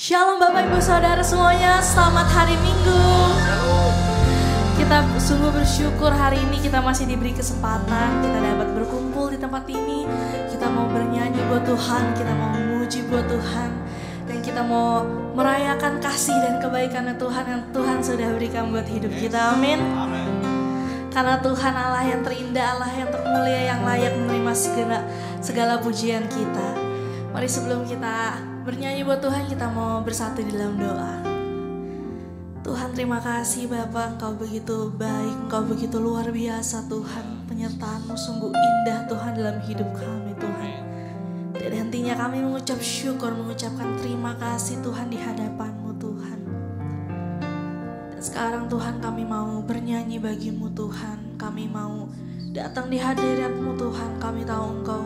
Shalom Bapak Ibu Saudara semuanya, selamat hari Minggu. Kita sungguh bersyukur hari ini kita masih diberi kesempatan, kita dapat berkumpul di tempat ini. Kita mau bernyanyi buat Tuhan, kita mau memuji buat Tuhan. Dan kita mau merayakan kasih dan kebaikan Tuhan yang Tuhan sudah berikan buat hidup kita, amin. Karena Tuhan Allah yang terindah, Allah yang termulia, yang layak menerima segala pujian kita. Mari sebelum kita bernyanyi buat Tuhan, kita mau bersatu di dalam doa. Tuhan, terima kasih Bapa, Engkau begitu baik, Engkau begitu luar biasa Tuhan. Penyertaan-Mu sungguh indah Tuhan dalam hidup kami Tuhan. Dan hentinya kami mengucap syukur, mengucapkan terima kasih Tuhan di hadapan-Mu Tuhan. Dan sekarang Tuhan kami mau bernyanyi bagi-Mu Tuhan. Kami mau datang di hadirat-Mu Tuhan. Kami tahu Engkau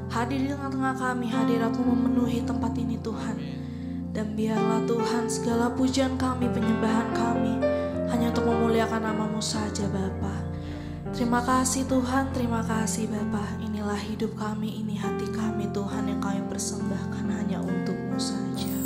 hadir di tengah-tengah kami, hadirat-Mu memenuhi tempat ini Tuhan. Dan biarlah Tuhan segala pujian kami, penyembahan kami hanya untuk memuliakan nama-Mu saja Bapa. Terima kasih Tuhan, terima kasih Bapa. Inilah hidup kami, ini hati kami Tuhan yang kami persembahkan hanya untuk-Mu saja.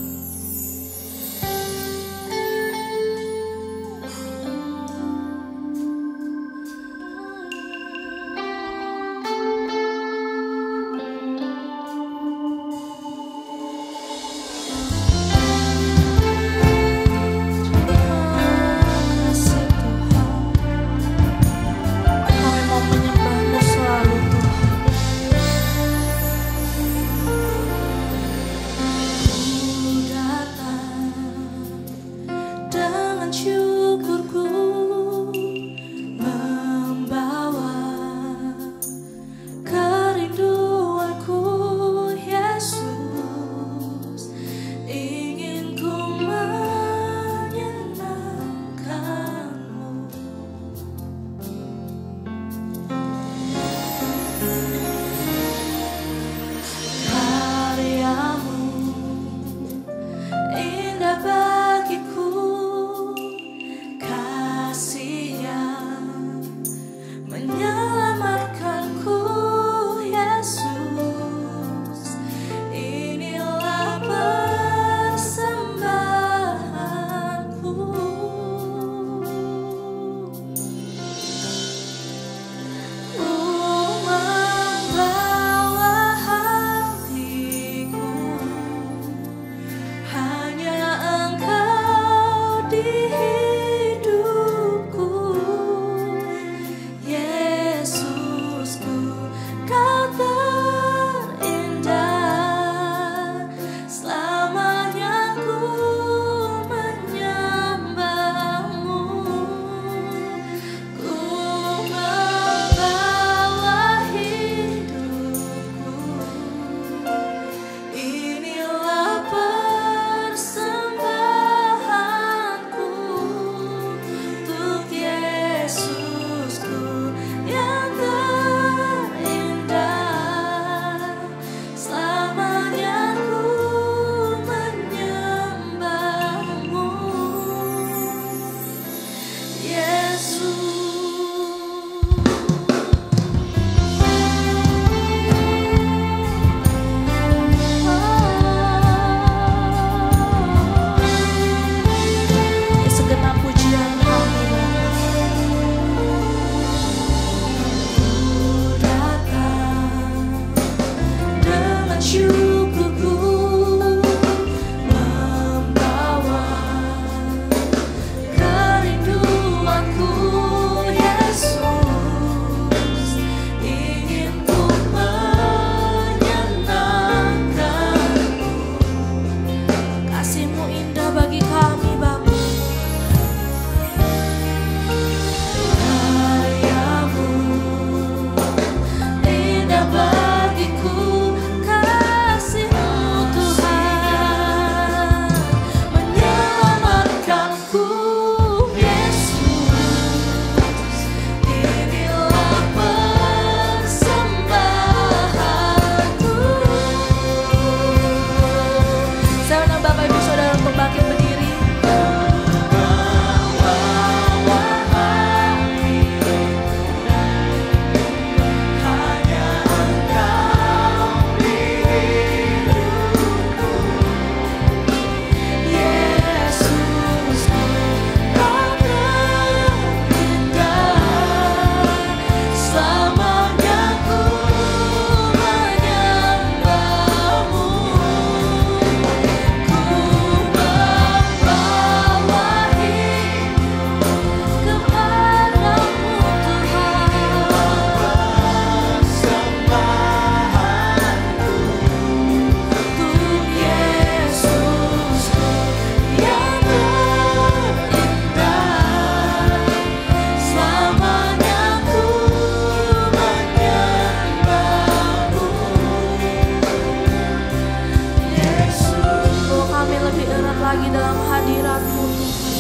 erat lagi dalam hadirat-Mu Tuhan.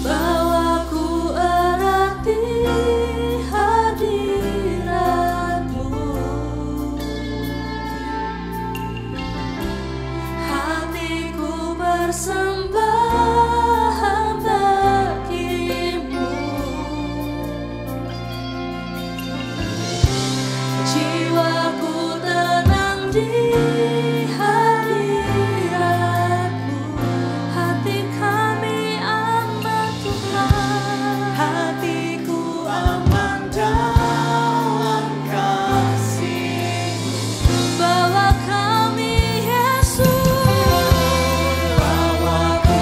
Bawaku erat di hadirat-Mu, hatiku bersembahan bagimu, jiwaku tenang di hadirat-Mu, hati kami aman Tuhan, hatiku aman dalam kasih-Mu. Bawa kami Yesus, bawaku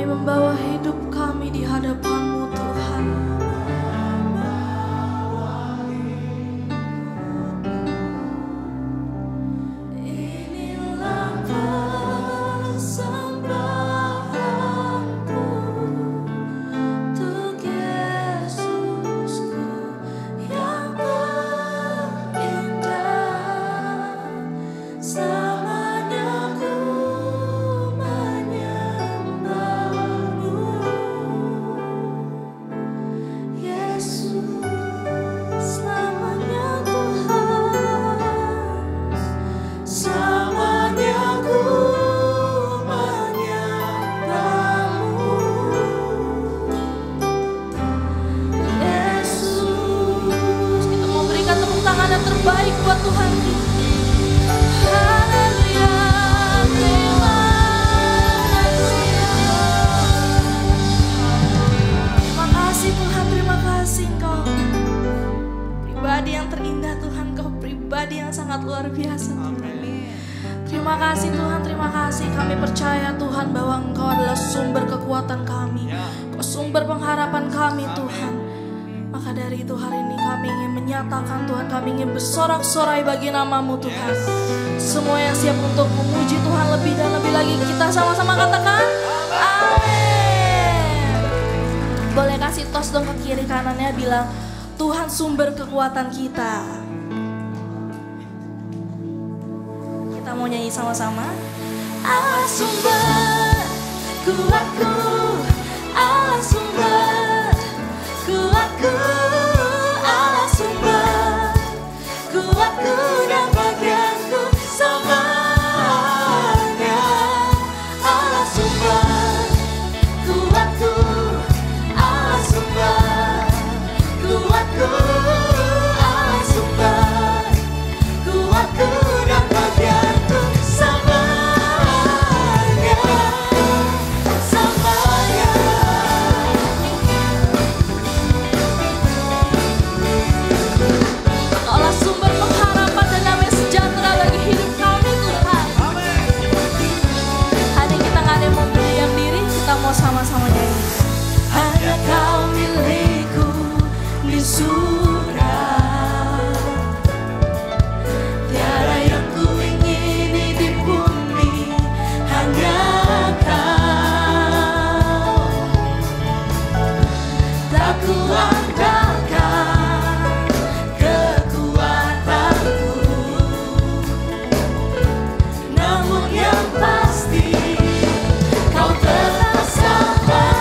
membawa hidup kami di hadapan-Mu Tuhan. Inilah persembahanku untuk Yesusku yang terindah. Selamanya ku menyembah-Mu, Yesus. Selamanya Tuhan, selamanya ku menyembah-Mu, Yesus. Kita mau berikan tepuk tangan yang terbaik buat Tuhan kita. Haleluya, terima kasih. Terima kasih Tuhan, terima kasih Engkau pribadi yang terindah Tuhan, Engkau pribadi yang sangat luar biasa Tuhan. Terima kasih Tuhan, terima kasih. Kami percaya Tuhan bahwa Engkau adalah sumber kekuatan kami, Engkau sumber pengharapan kami Tuhan. Maka dari itu hari ini kami ingin menyatakan Tuhan, kami ingin bersorak-sorai bagi nama-Mu Tuhan. Semua yang siap untuk memuji Tuhan lebih dan lebih lagi, kita sama-sama katakan amin. Boleh kasih tos dong ke kiri kanannya, bilang Tuhan sumber kekuatan kita. Kita mau nyanyi sama-sama. Allah sumber kuatku, Allah sumber kuatku, Allah sumber kuatku dan bagianku semuanya. Allah sumber kuatku, Allah sumber kuatku, Allah sumber kuatku dan bagianku semuanya, semuanya. Kaulah sumber pengharapan dan damai sejahtera bagi hidup kami Tuhan. Hari ini kita nggak ada yang mau berdiam diri, kita mau sama-sama nyanyi. Hanya Kau milikku di surga, tiada yang ku ingini di bumi, hanya Kau. Tak kuandalkan kekuatanku, namun yang pasti Kau tetap sama.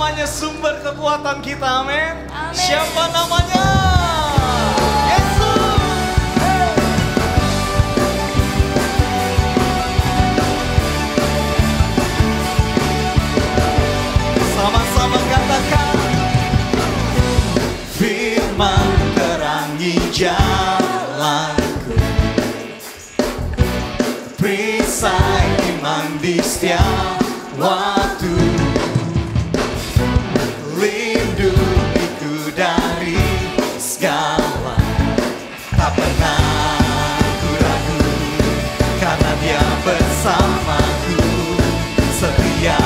namanya sumber kekuatan kita, amin. Amin. Siapa namanya? Yesus. Sama-sama katakan, firman terangi jalanku, perisai iman di setiap waktu, lindungiku dari segala, tak pernah ku ragu, karena Dia bersamaku, setia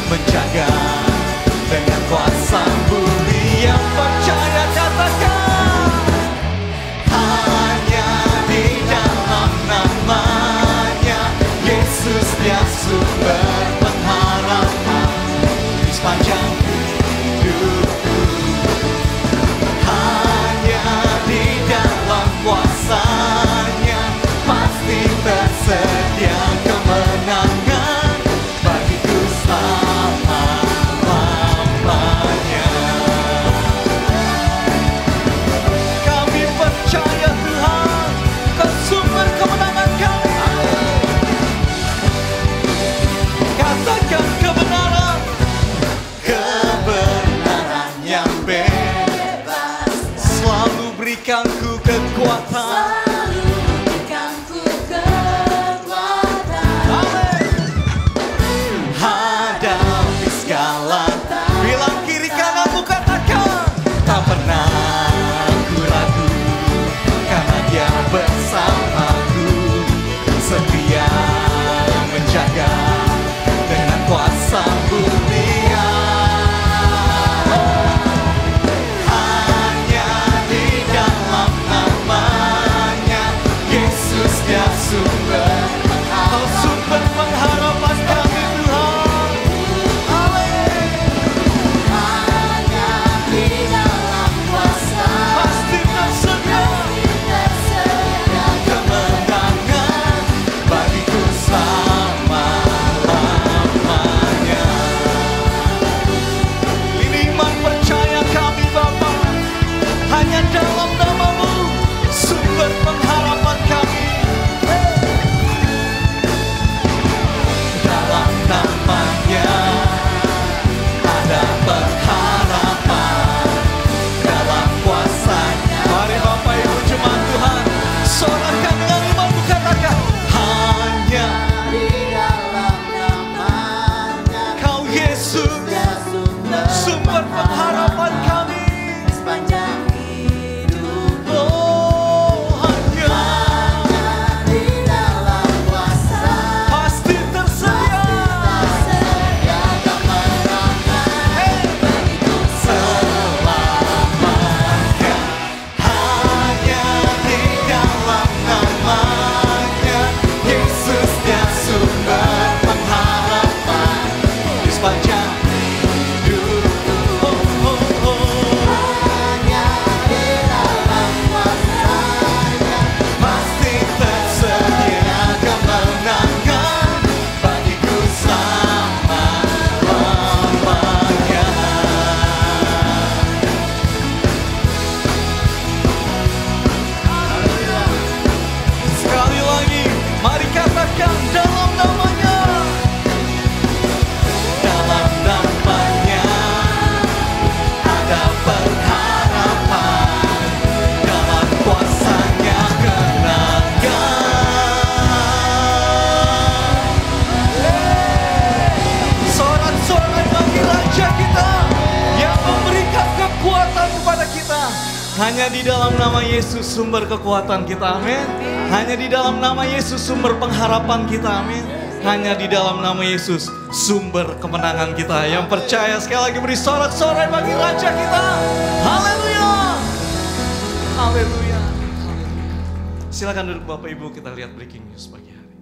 menjaga dengan kuasa bumi. Yang percaya katakan, hanya di dalam namanya Yesus Dia sumber pengharapan di sepanjang hidupku. Hanya di dalam kuasanya pasti tersedia kemenangan bagiku selama-lamanya. Kami percaya Tuhan, Kau sumber kemenangan kami. Katakan kebenaran, kebenaran yang bebas selalu berikanku kekuatan. Hadapi segala, bilang kiri kananmu katakan, tak pernah ku ragu, karena Dia bersamaku, setia menjaga dengan kuasa dunia. Hanya di dalam namanya Yesus Dia sumber, Kau sumber pengharapan kami Tuhan. Amin. Hanya di dalam kuasa Pasti tersedia kemenangan bagiku selama-lamanya. Ini iman percaya kami Bapa, hanya dalam nama-Mu sumber pengharapan kami. Dalam namanya ada pengharapan, dalam kuasanya. Mari Bapak Ibu jemaat Tuhan, sorakan dengan imanmu katakan, hanya di dalam namanya Kau Yesus Dia sumber pengharapan kami. sepanjang hidup. Oh, hanya Di dalam kuasa pasti tersedia tersedia kemenangan bagiku selamanya. Hanya di dalam namanya Yesus Dia sumber pengharapan di sepanjang hidupku. Oh, oh, oh. hanya di dalam kuasanya Pasti tersedia kemenangan bagiku selama-lamanya. Sekali lagi, mari katakan dalam namanya. Dalam namanya ada pengharapan, dalam kuasanya kemenangan. Sorak-sorai bagi Raja kita yang memberikan kekuatan kepada kita. Hanya di dalam nama Yesus sumber kekuatan kita, amin. Hanya di dalam nama Yesus sumber pengharapan kita, amin. Hanya di dalam nama Yesus sumber kemenangan kita. Yang percaya sekali lagi beri sorak-sorai bagi Raja kita. Haleluya. Haleluya. Silakan duduk Bapak Ibu, kita lihat breaking news pagi hari.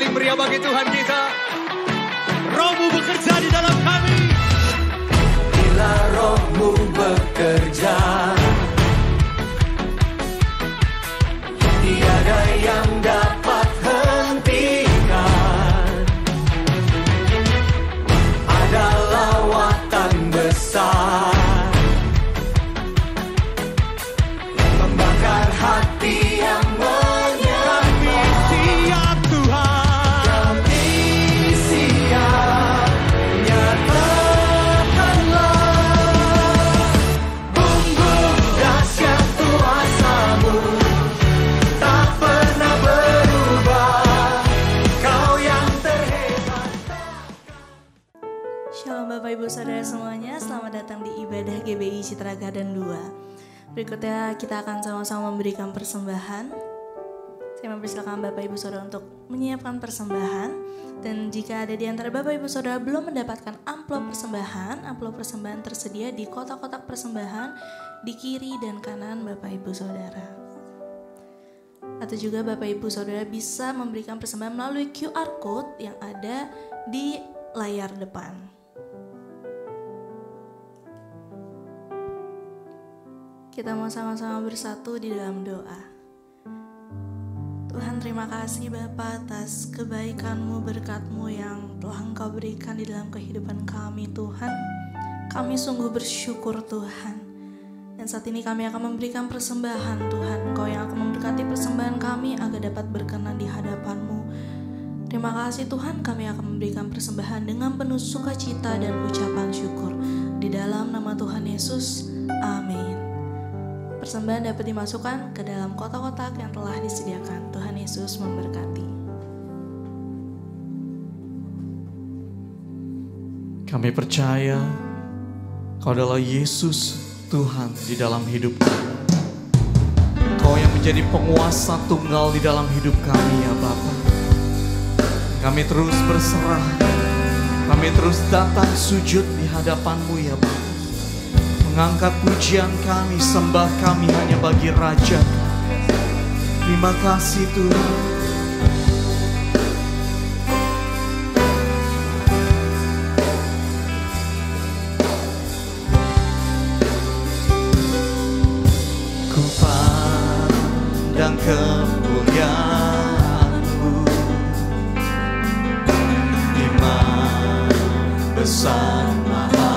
paling meriah bagi Tuhan kita. Roh-Mu bekerja di dalam kami. Bila Roh-Mu bekerja, tiada yang dapat hentikan. Ada lawatan besar membakar hati yang menyembah. Siap Tuhan. Kami siap, nyatakanlah bumbung dahsyat kuasa-Mu tak pernah berubah. Kau yang terhebat. Shalom Bapak Ibu Saudara semuanya, selamat datang di ibadah GBI Citra Garden 2. Berikutnya kita akan sama-sama memberikan persembahan. Saya mempersilakan Bapak Ibu Saudara untuk menyiapkan persembahan. Dan jika ada di antara Bapak Ibu Saudara belum mendapatkan amplop persembahan tersedia di kotak-kotak persembahan di kiri dan kanan Bapak Ibu Saudara. Atau juga Bapak Ibu Saudara bisa memberikan persembahan melalui QR Code yang ada di layar depan. Kita mau sama-sama bersatu di dalam doa. Tuhan, terima kasih Bapa atas kebaikan-Mu, berkat-Mu yang telah Engkau berikan di dalam kehidupan kami Tuhan. Kami sungguh bersyukur Tuhan. Dan saat ini kami akan memberikan persembahan Tuhan. Engkau yang akan memberkati persembahan kami agar dapat berkenan di hadapan-Mu. Terima kasih Tuhan, kami akan memberikan persembahan dengan penuh sukacita dan ucapan syukur. Di dalam nama Tuhan Yesus, amin. Persembahan dapat dimasukkan ke dalam kotak-kotak yang telah disediakan. Tuhan Yesus memberkati. Kami percaya Kau adalah Yesus Tuhan di dalam hidup kami. Kau yang menjadi penguasa tunggal di dalam hidup kami ya Bapa. Kami terus berserah, kami terus datang sujud di hadapan-Mu ya Bapa. Mengangkat pujian kami, sembah kami hanya bagi Raja kami. Terima kasih Tuhan. Ku pandang kemuliaan-Mu, iman besar maha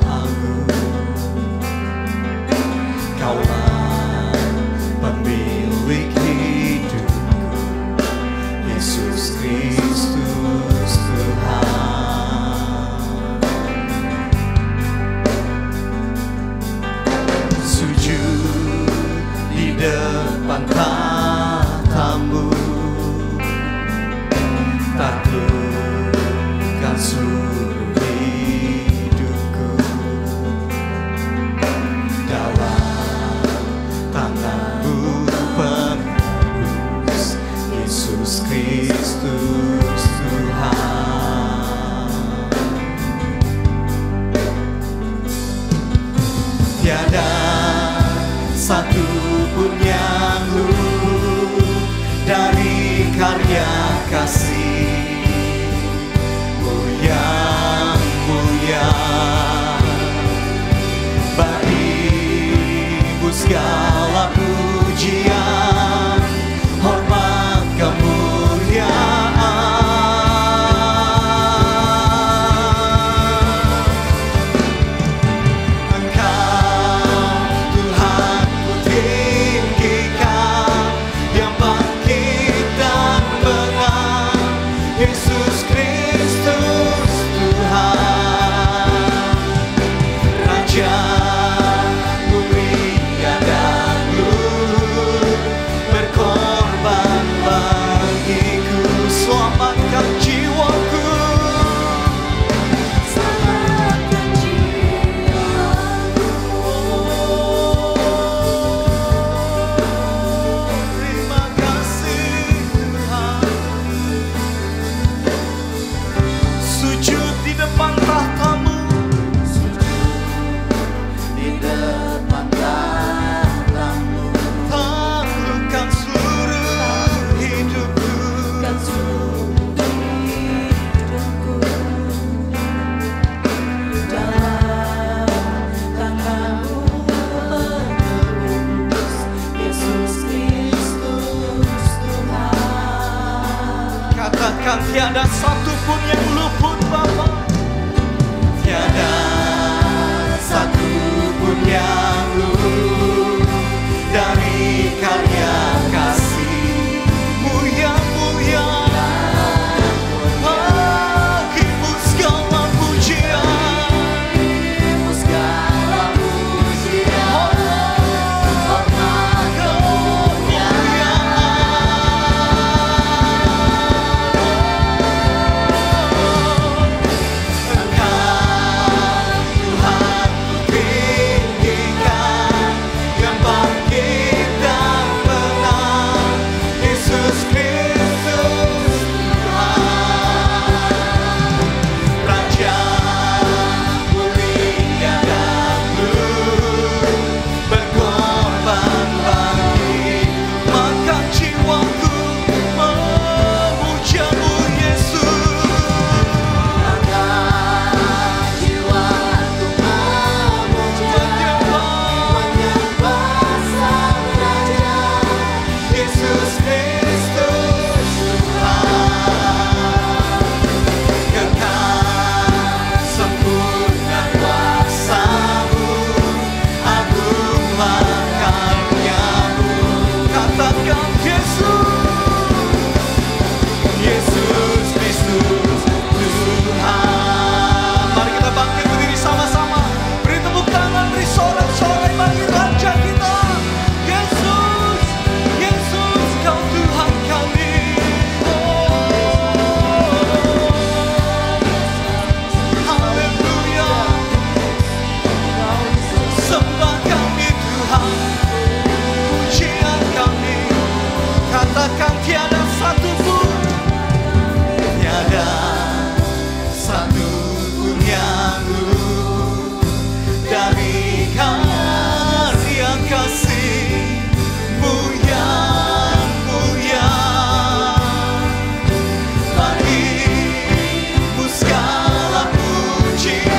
agung. Kaulah pemilik hidupku, Yesus Kristus Tuhan. Sujud di depan tahta-Mu, taklukkan seluruh hidupku. Dalam tangan-Mu penebus, Yesus Kristus Tuhan. Tiada satu pun yang luput dari karya kasih-Mu yang mulia. Bagi-Mu segala pujian, hormat, kemuliaan. Engkau Tuhan ku tinggikan, yang bangkit dan menang, Yesus Kristus Tuhan. Raja mulia dan tiada satu pun yang luput Bapa. Tiada satu pun yang luput dari karya kasih-Mu yang mulia. Bagimu segala pujian, segala pujian,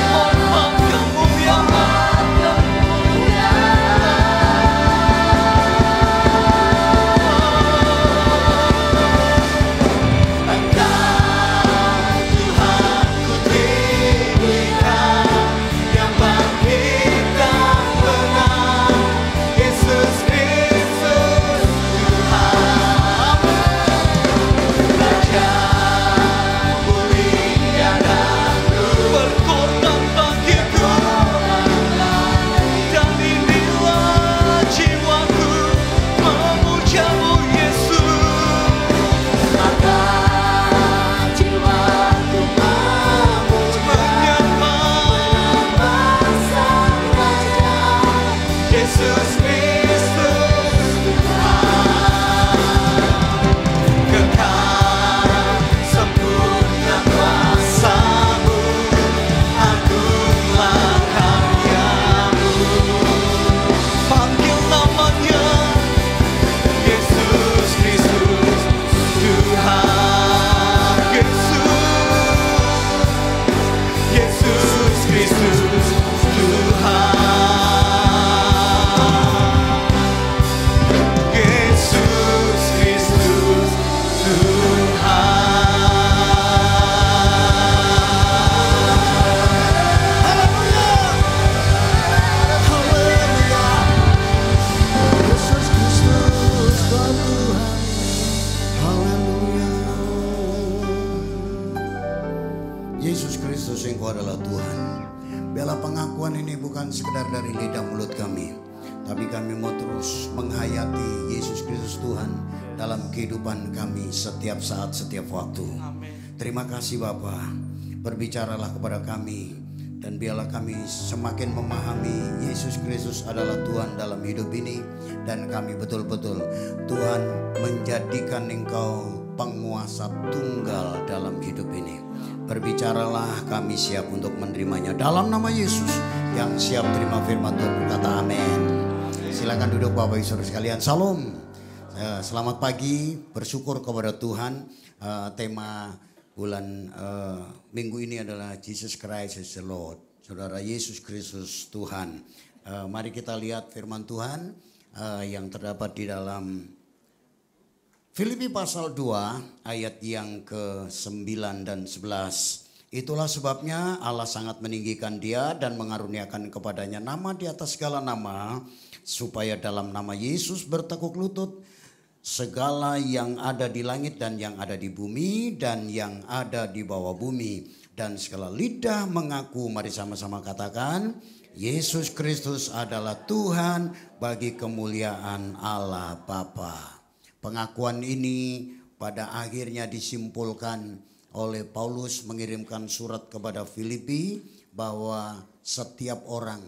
hormat kehidupan kami setiap saat, setiap waktu. Terima kasih Bapa, berbicaralah kepada kami dan biarlah kami semakin memahami Yesus Kristus adalah Tuhan dalam hidup ini, dan kami betul-betul Tuhan menjadikan Engkau penguasa tunggal dalam hidup ini. Berbicaralah, kami siap untuk menerimanya dalam nama Yesus. Yang siap terima firman Tuhan berkata amin. Silakan duduk Bapak Ibu Saudara sekalian. Salam. Selamat pagi, bersyukur kepada Tuhan. Tema bulan minggu ini adalah Jesus Christ is the Lord. Saudara, Yesus Kristus Tuhan. Mari kita lihat firman Tuhan yang terdapat di dalam Filipi pasal 2 ayat yang ke-9 dan 11. Itulah sebabnya Allah sangat meninggikan dia dan mengaruniakan kepadanya nama di atas segala nama, supaya dalam nama Yesus bertekuk lutut segala yang ada di langit dan yang ada di bumi dan yang ada di bawah bumi, dan segala lidah mengaku. Mari sama-sama katakan, Yesus Kristus adalah Tuhan, bagi kemuliaan Allah Bapa. Pengakuan ini pada akhirnya disimpulkan oleh Paulus mengirimkan surat kepada Filipi bahwa setiap orang,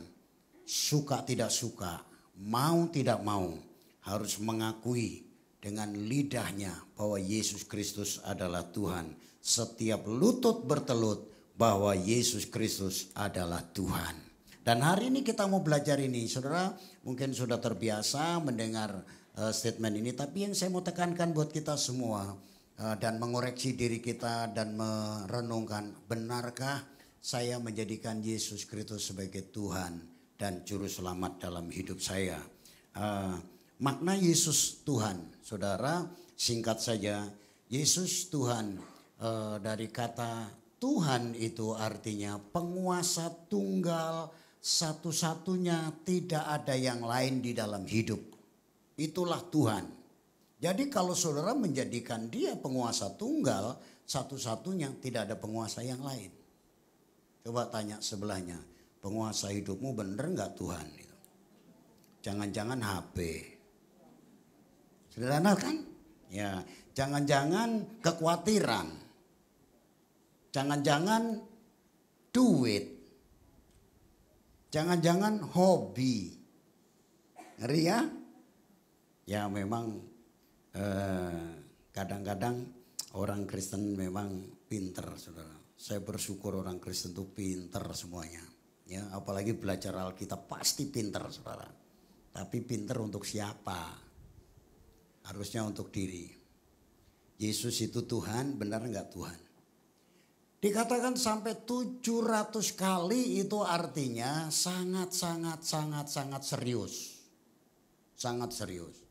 suka tidak suka, mau tidak mau, harus mengakui dengan lidahnya bahwa Yesus Kristus adalah Tuhan. Setiap lutut bertelut bahwa Yesus Kristus adalah Tuhan. Dan hari ini kita mau belajar ini, saudara mungkin sudah terbiasa mendengar statement ini, tapi yang saya mau tekankan buat kita semua dan mengoreksi diri kita dan merenungkan, benarkah saya menjadikan Yesus Kristus sebagai Tuhan dan Juru Selamat dalam hidup saya? Makna Yesus Tuhan, saudara, singkat saja, Yesus Tuhan, dari kata Tuhan itu artinya penguasa tunggal, satu-satunya, tidak ada yang lain di dalam hidup. Itulah Tuhan. Jadi kalau saudara menjadikan dia penguasa tunggal, satu-satunya, tidak ada penguasa yang lain. Coba tanya sebelahnya, penguasa hidupmu bener gak Tuhan? Jangan-jangan HP. Sederhana kan? Ya, jangan-jangan kekhawatiran. Jangan-jangan duit. Jangan-jangan hobi. Ngeri ya? Ya memang kadang-kadang orang Kristen memang pinter, saudara. Saya bersyukur orang Kristen itu pinter semuanya. Ya, apalagi belajar Alkitab pasti pinter, saudara. Tapi pinter untuk siapa? Harusnya untuk diri. Yesus itu Tuhan, benar enggak Tuhan? Dikatakan sampai 700 kali, itu artinya sangat serius. Sangat serius.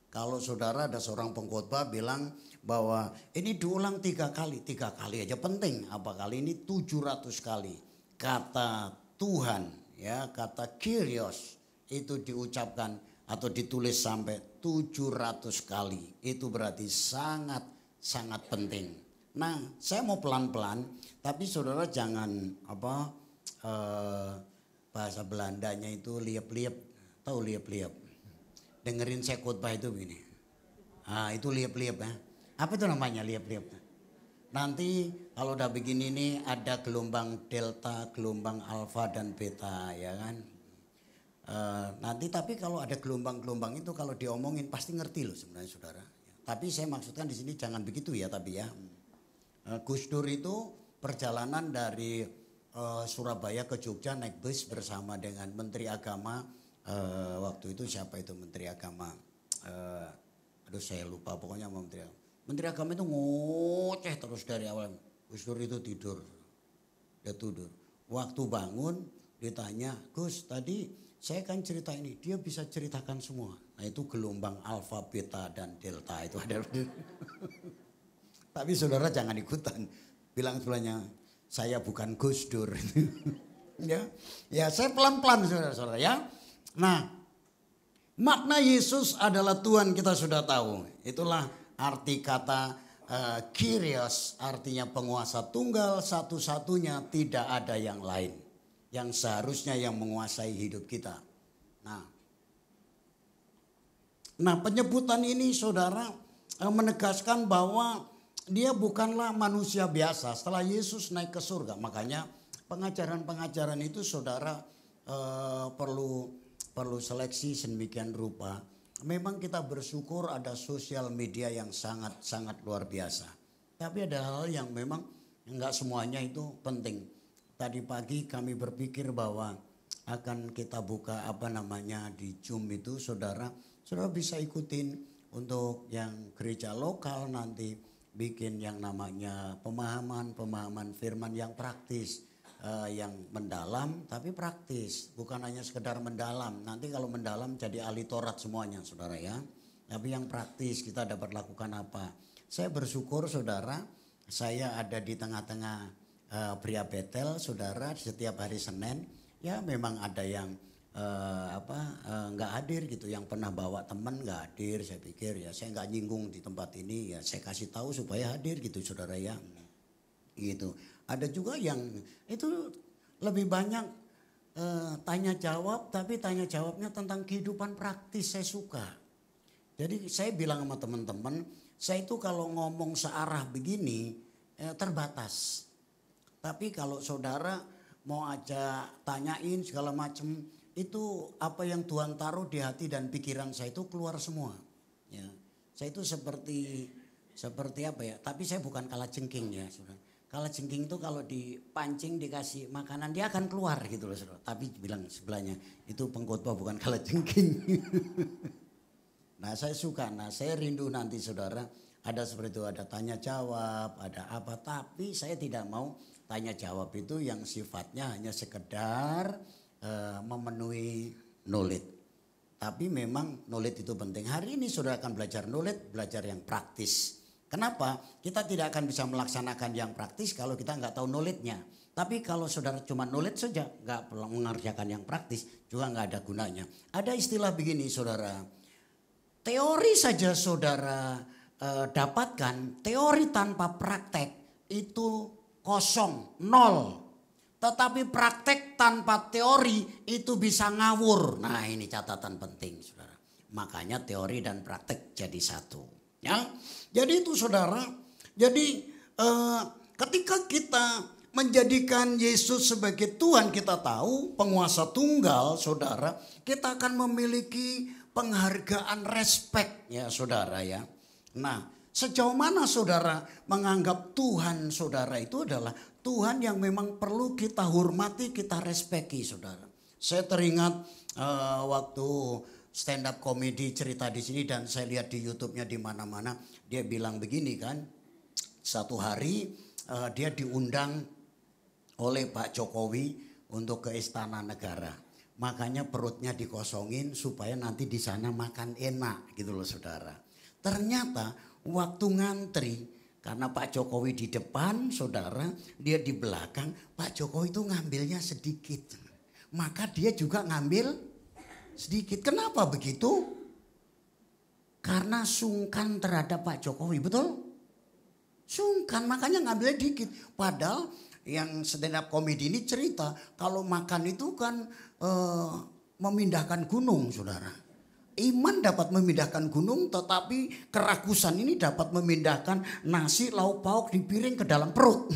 Kalau saudara ada seorang pengkhotbah bilang bahwa ini diulang 3 kali. 3 kali aja penting. Apa kali ini 700 kali. Kata Tuhan, ya, kata Kyrios itu diucapkan atau ditulis sampai 700 kali. Itu berarti sangat penting. Nah, saya mau pelan-pelan, tapi saudara jangan bahasa Belandanya itu liep-liep. Tahu liep-liep? Dengerin saya khotbah itu begini. Itu liep-liep ya. Apa itu namanya liep-liep? Nanti kalau udah begini nih ada gelombang delta, gelombang alfa dan beta, ya kan. Nanti tapi kalau ada gelombang-gelombang itu kalau diomongin pasti ngerti loh sebenarnya saudara. Tapi saya maksudkan di sini jangan begitu ya, tapi ya. Gus Dur itu perjalanan dari Surabaya ke Jogja naik bus bersama dengan Menteri Agama. Waktu itu siapa itu Menteri Agama? Aduh saya lupa, pokoknya Menteri Agama. Menteri Agama itu ngoceh terus dari awal. Gus Dur itu tidur. Dia tidur. Waktu bangun ditanya, Gus tadi saya kan cerita ini. Dia bisa ceritakan semua. Nah itu gelombang alfa, beta dan delta itu ada. Tapi saudara jangan ikutan. Bilang sebelahnya, saya bukan Gus Dur. Ya saya pelan-pelan saudara-saudara ya. Nah, makna Yesus adalah Tuhan kita sudah tahu. Itulah arti kata Kyrios, artinya penguasa tunggal, satu-satunya, tidak ada yang lain. Yang seharusnya yang menguasai hidup kita. Nah penyebutan ini saudara menegaskan bahwa dia bukanlah manusia biasa. Setelah Yesus naik ke surga, makanya pengajaran-pengajaran itu saudara perlu seleksi sedemikian rupa. Memang kita bersyukur ada sosial media yang sangat luar biasa. Tapi ada hal yang memang enggak semuanya itu penting. Tadi pagi kami berpikir bahwa akan kita buka di Zoom itu saudara bisa ikutin untuk yang gereja lokal nanti bikin yang namanya pemahaman firman yang praktis. Yang mendalam tapi praktis, bukan hanya sekedar mendalam. Nanti kalau mendalam jadi ahli Taurat semuanya saudara ya. Tapi yang praktis kita dapat lakukan apa? Saya bersyukur saudara, saya ada di tengah-tengah pria Betel, saudara, setiap hari Senin. Ya memang ada yang nggak hadir gitu, yang pernah bawa teman nggak hadir. Saya pikir ya saya nggak nyinggung di tempat ini, ya saya kasih tahu supaya hadir gitu saudara ya. Gitu. Ada juga yang itu lebih banyak tanya jawab, tapi tanya jawabnya tentang kehidupan praktis, saya suka. Jadi saya bilang sama teman-teman, saya itu kalau ngomong searah begini terbatas. Tapi kalau saudara mau aja tanyain segala macam, itu apa yang Tuhan taruh di hati dan pikiran saya itu keluar semua. Ya, saya itu seperti apa ya? Tapi saya bukan kalajengking ya, saudara. Kalajengking itu kalau dipancing dikasih makanan dia akan keluar gitu loh, saudara. Tapi bilang sebelahnya itu pengkhotbah bukan kalajengking. Nah saya suka, saya rindu nanti saudara ada seperti itu, ada tanya jawab, ada apa. Tapi saya tidak mau tanya jawab itu yang sifatnya hanya sekedar memenuhi knowledge. Tapi memang knowledge itu penting. Hari ini saudara akan belajar knowledge, belajar yang praktis. Kenapa? Kita tidak akan bisa melaksanakan yang praktis kalau kita nggak tahu knowledge-nya. Tapi kalau saudara cuma knowledge saja, nggak perlu mengerjakan yang praktis, juga nggak ada gunanya. Ada istilah begini saudara, teori saja saudara dapatkan, teori tanpa praktek itu kosong, nol. Tetapi praktek tanpa teori itu bisa ngawur. Nah ini catatan penting saudara. Makanya teori dan praktek jadi satu. Ya, jadi itu saudara. Jadi ketika kita menjadikan Yesus sebagai Tuhan, kita tahu penguasa tunggal, saudara, kita akan memiliki penghargaan, respect ya saudara ya. Nah, sejauh mana saudara menganggap Tuhan saudara itu adalah Tuhan yang memang perlu kita hormati, kita respekti saudara. Saya teringat waktu stand up comedy cerita di sini dan saya lihat di YouTube-nya di mana-mana, dia bilang begini kan, satu hari dia diundang oleh Pak Jokowi untuk ke Istana Negara, makanya perutnya dikosongin supaya nanti di sana makan enak gitu loh saudara. Ternyata waktu ngantri, karena Pak Jokowi di depan saudara, dia di belakang, Pak Jokowi itu ngambilnya sedikit, maka dia juga ngambil sedikit. Kenapa begitu? Karena sungkan terhadap Pak Jokowi, betul? Sungkan, makanya ngambilnya dikit. Padahal yang stand up comedy ini cerita kalau makan itu kan memindahkan gunung, saudara. Iman dapat memindahkan gunung, tetapi kerakusan ini dapat memindahkan nasi lauk pauk di piring ke dalam perut.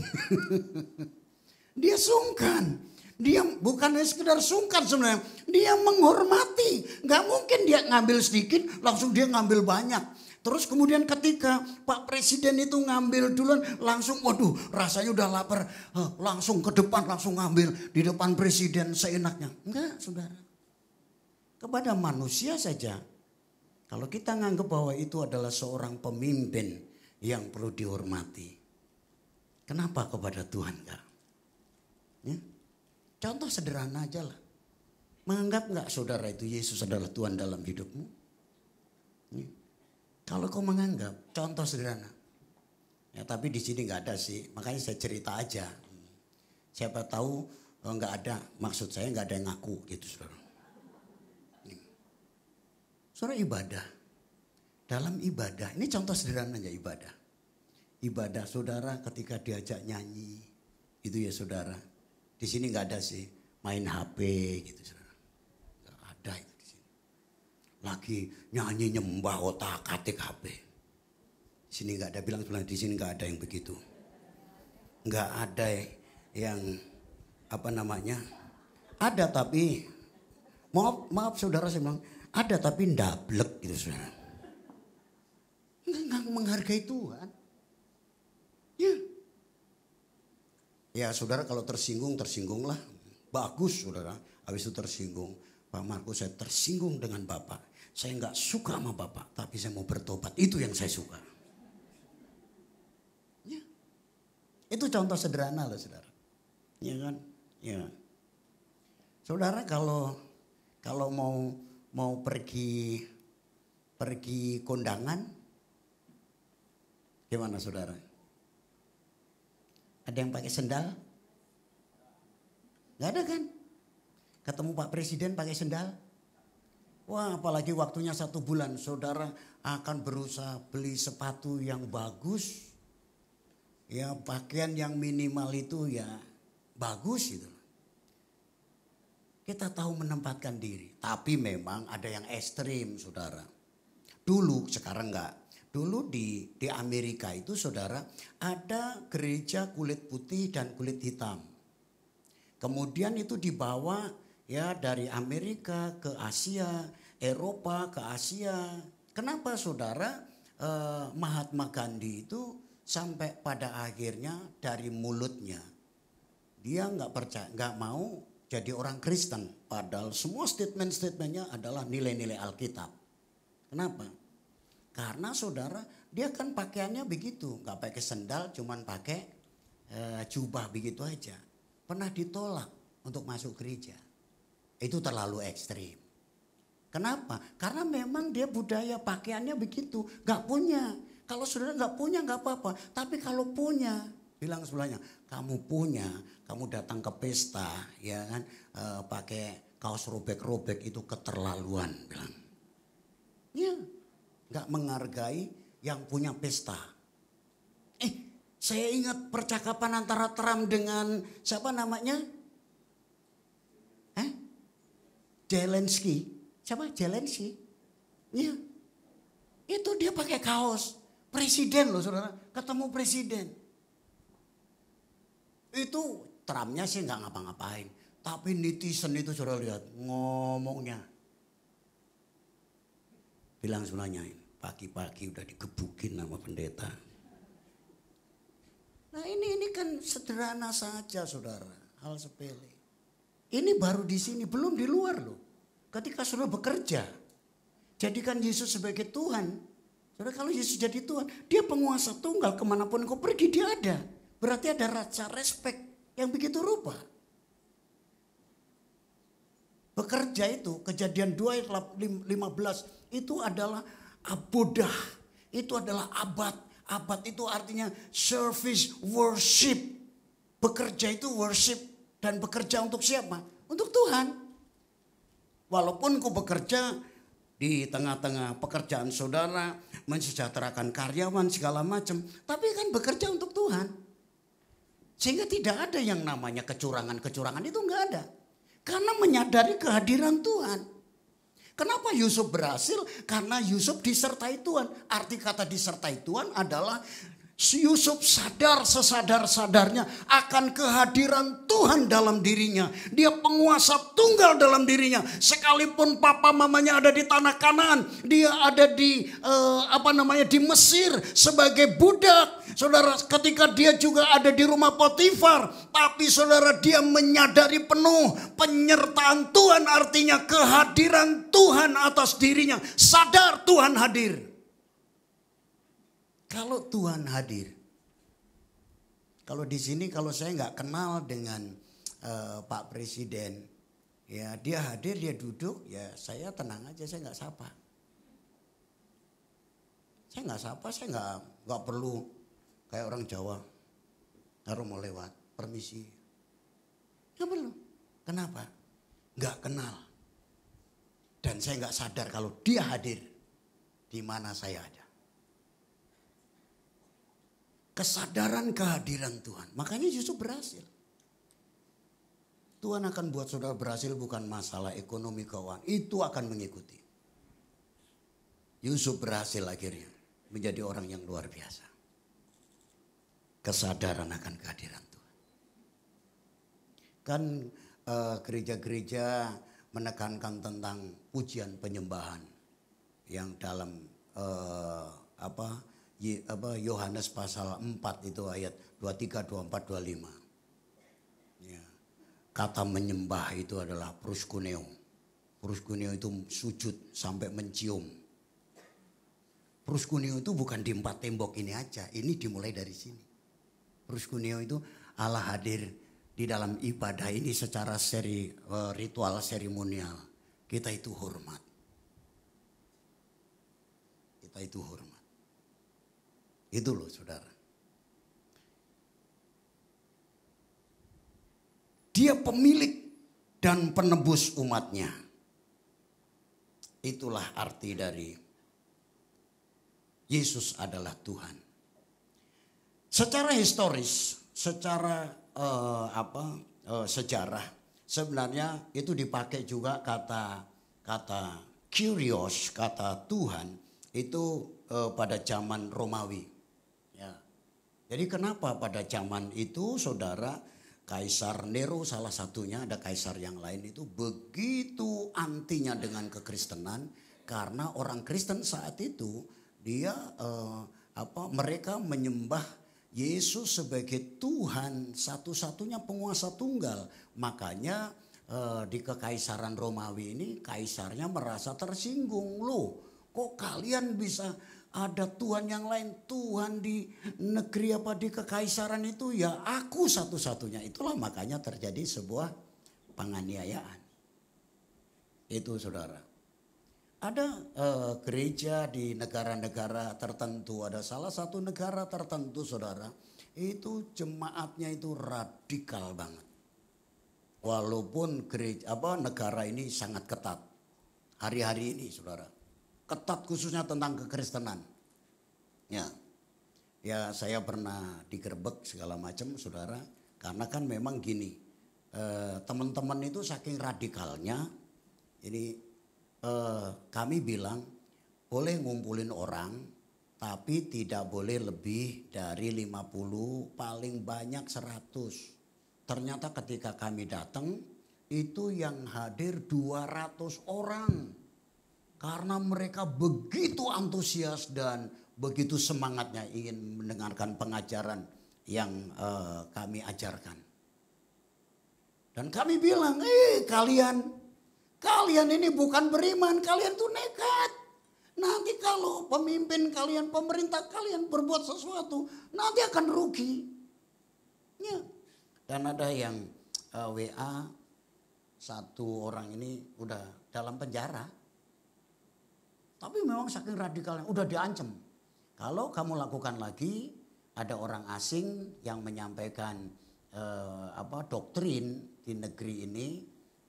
Dia sungkan. Dia bukan sekedar sungkan sebenarnya, dia menghormati. Gak mungkin dia ngambil sedikit langsung dia ngambil banyak. Terus kemudian ketika Pak Presiden itu ngambil duluan langsung waduh rasanya udah lapar. Langsung ke depan langsung ngambil di depan Presiden seenaknya. Enggak saudara. Kepada manusia saja. Kalau kita nganggap bahwa itu adalah seorang pemimpin yang perlu dihormati. Kenapa kepada Tuhan enggak? Ya? Contoh sederhana aja lah. Menganggap enggak saudara itu Yesus adalah Tuhan dalam hidupmu? Ya. Kalau kau menganggap, contoh sederhana. Ya tapi di sini enggak ada sih, makanya saya cerita aja. Siapa tahu enggak ada, maksud saya enggak ada yang ngaku gitu saudara. Ya. Saudara ibadah. Dalam ibadah, ini contoh sederhana aja ibadah. Ibadah saudara ketika diajak nyanyi, itu ya saudara. Di sini nggak ada sih main HP gitu saudara. Nggak ada itu di sini. Lagi nyanyi nyembah otak-atik HP. Di sini nggak ada, bilang sebelah di sini nggak ada yang begitu. Nggak ada yang apa namanya. Ada tapi maaf saudara saya bilang ada tapi ndablek gitu saudara. Nggak menghargai Tuhan. Ya. Ya saudara kalau tersinggung, tersinggunglah. Bagus saudara. Habis itu tersinggung. Pak Markus saya tersinggung dengan Bapak. Saya nggak suka sama Bapak. Tapi saya mau bertobat. Itu yang saya suka. Ya. Itu contoh sederhana loh saudara. Ya kan? Ya. Saudara kalau mau pergi pergi kondangan, gimana saudara? Ada yang pakai sendal? Gak ada kan? Ketemu Pak Presiden pakai sendal? Wah, apalagi waktunya 1 bulan, saudara akan berusaha beli sepatu yang bagus. Ya, pakaian yang minimal itu ya bagus gitu. Kita tahu menempatkan diri, tapi memang ada yang ekstrim, saudara. Dulu, sekarang enggak. Dulu di Amerika itu, saudara, ada gereja kulit putih dan kulit hitam. Kemudian itu dibawa ya dari Amerika ke Asia, Eropa ke Asia. Kenapa, saudara? Mahatma Gandhi itu sampai pada akhirnya dari mulutnya dia nggak percaya, nggak mau jadi orang Kristen, padahal semua statement-statementnya adalah nilai-nilai Alkitab. Kenapa? Karena saudara, dia kan pakaiannya begitu, nggak pakai sendal, cuman pakai jubah begitu aja. Pernah ditolak untuk masuk gereja. Itu terlalu ekstrim. Kenapa? Karena memang dia budaya pakaiannya begitu, nggak punya. Kalau saudara nggak punya nggak apa-apa, tapi kalau punya, bilang sebelahnya, kamu punya, kamu datang ke pesta, ya kan, pakai kaos robek-robek itu keterlaluan, bilang. Ya, nggak menghargai yang punya pesta. Saya ingat percakapan antara Trump dengan siapa namanya? Zelensky. Siapa? Zelensky. Ya, itu dia pakai kaos. Presiden loh saudara, ketemu presiden. Itu Trumpnya sih nggak ngapa-ngapain. Tapi netizen itu saudara lihat ngomongnya. Bilang sebenarnya pagi-pagi udah digebukin sama pendeta. Nah ini kan sederhana saja saudara, hal sepele. Ini baru di sini, belum di luar loh. Ketika saudara bekerja, jadikan Yesus sebagai Tuhan. Saudara, kalau Yesus jadi Tuhan, dia penguasa tunggal, kemanapun kau pergi dia ada. Berarti ada rasa respect yang begitu rupa. Bekerja itu, Kejadian 2 ayat 15, itu adalah abodah. Itu adalah abad. Abad itu artinya service, worship. Bekerja itu worship. Dan bekerja untuk siapa? Untuk Tuhan. Walaupun kau bekerja di tengah-tengah pekerjaan saudara, mensejahterakan karyawan segala macam, tapi kan bekerja untuk Tuhan. Sehingga tidak ada yang namanya kecurangan-kecurangan, itu enggak ada. Karena menyadari kehadiran Tuhan. Kenapa Yusuf berhasil? Karena Yusuf disertai Tuhan. Arti kata disertai Tuhan adalah Yusuf sadar sesadar-sadarnya akan kehadiran Tuhan dalam dirinya. Dia penguasa tunggal dalam dirinya. Sekalipun papa mamanya ada di tanah Kanaan, dia ada di di Mesir sebagai budak. Saudara, ketika dia juga ada di rumah Potifar, tapi saudara dia menyadari penuh penyertaan Tuhan, artinya kehadiran Tuhan atas dirinya. Sadar Tuhan hadir. Kalau Tuhan hadir, kalau di sini kalau saya nggak kenal dengan Pak Presiden, ya dia hadir, dia duduk, ya saya tenang aja, saya nggak sapa. Saya nggak sapa, saya nggak perlu kayak orang Jawa, harus mau lewat, permisi. Nggak perlu. Kenapa? Nggak kenal. Dan saya nggak sadar kalau dia hadir di mana saya ada. Kesadaran kehadiran Tuhan. Makanya Yusuf berhasil. Tuhan akan buat saudara berhasil bukan masalah ekonomi keuangan. Itu akan mengikuti. Yusuf berhasil akhirnya menjadi orang yang luar biasa. Kesadaran akan kehadiran Tuhan. Kan gereja-gereja menekankan tentang pujian penyembahan. Yang dalam Yohanes pasal 4 itu ayat 23, 24, 25. Ya. Kata menyembah itu adalah proskuneo. Proskuneo itu sujud sampai mencium. Proskuneo itu bukan di 4 tembok ini aja. Ini dimulai dari sini. Proskuneo itu Allah hadir di dalam ibadah ini secara ritual seremonial. Kita itu hormat. kita itu hormat. Itu loh saudara. Dia pemilik dan penebus umatnya. Itulah arti dari Yesus adalah Tuhan. Secara historis, secara sejarah, sebenarnya itu dipakai juga kata Kyrios, kata Tuhan itu pada zaman Romawi. Ya. Jadi kenapa pada zaman itu saudara Kaisar Nero salah satunya, ada kaisar yang lain itu begitu antinya dengan kekristenan karena orang Kristen saat itu dia mereka menyembah Yesus sebagai Tuhan satu-satunya penguasa tunggal. Makanya di kekaisaran Romawi ini kaisarnya merasa tersinggung. Loh, kok kalian bisa ada Tuhan yang lain? Tuhan di negeri di kekaisaran itu ya aku satu-satunya. Itulah makanya terjadi sebuah penganiayaan. Itu saudara. Ada gereja di negara-negara tertentu, ada salah satu negara tertentu saudara, itu jemaatnya itu radikal banget. Walaupun negara ini sangat ketat, hari-hari ini saudara, ketat khususnya tentang kekristenan. Ya saya pernah digerebek segala macam saudara, karena kan memang gini, teman-teman itu saking radikalnya, ini kami bilang boleh ngumpulin orang tapi tidak boleh lebih dari 50, paling banyak 100. Ternyata ketika kami datang itu yang hadir 200 orang. Karena mereka begitu antusias dan begitu semangatnya ingin mendengarkan pengajaran yang kami ajarkan. Dan kami bilang, kalian ini bukan beriman, kalian tuh nekat. Nanti kalau pemimpin kalian, pemerintah kalian berbuat sesuatu, nanti akan rugi. Ya. Dan ada yang WA, satu orang ini udah dalam penjara. Tapi memang saking radikalnya, udah diancam. Kalau kamu lakukan lagi, ada orang asing yang menyampaikan doktrin di negeri ini,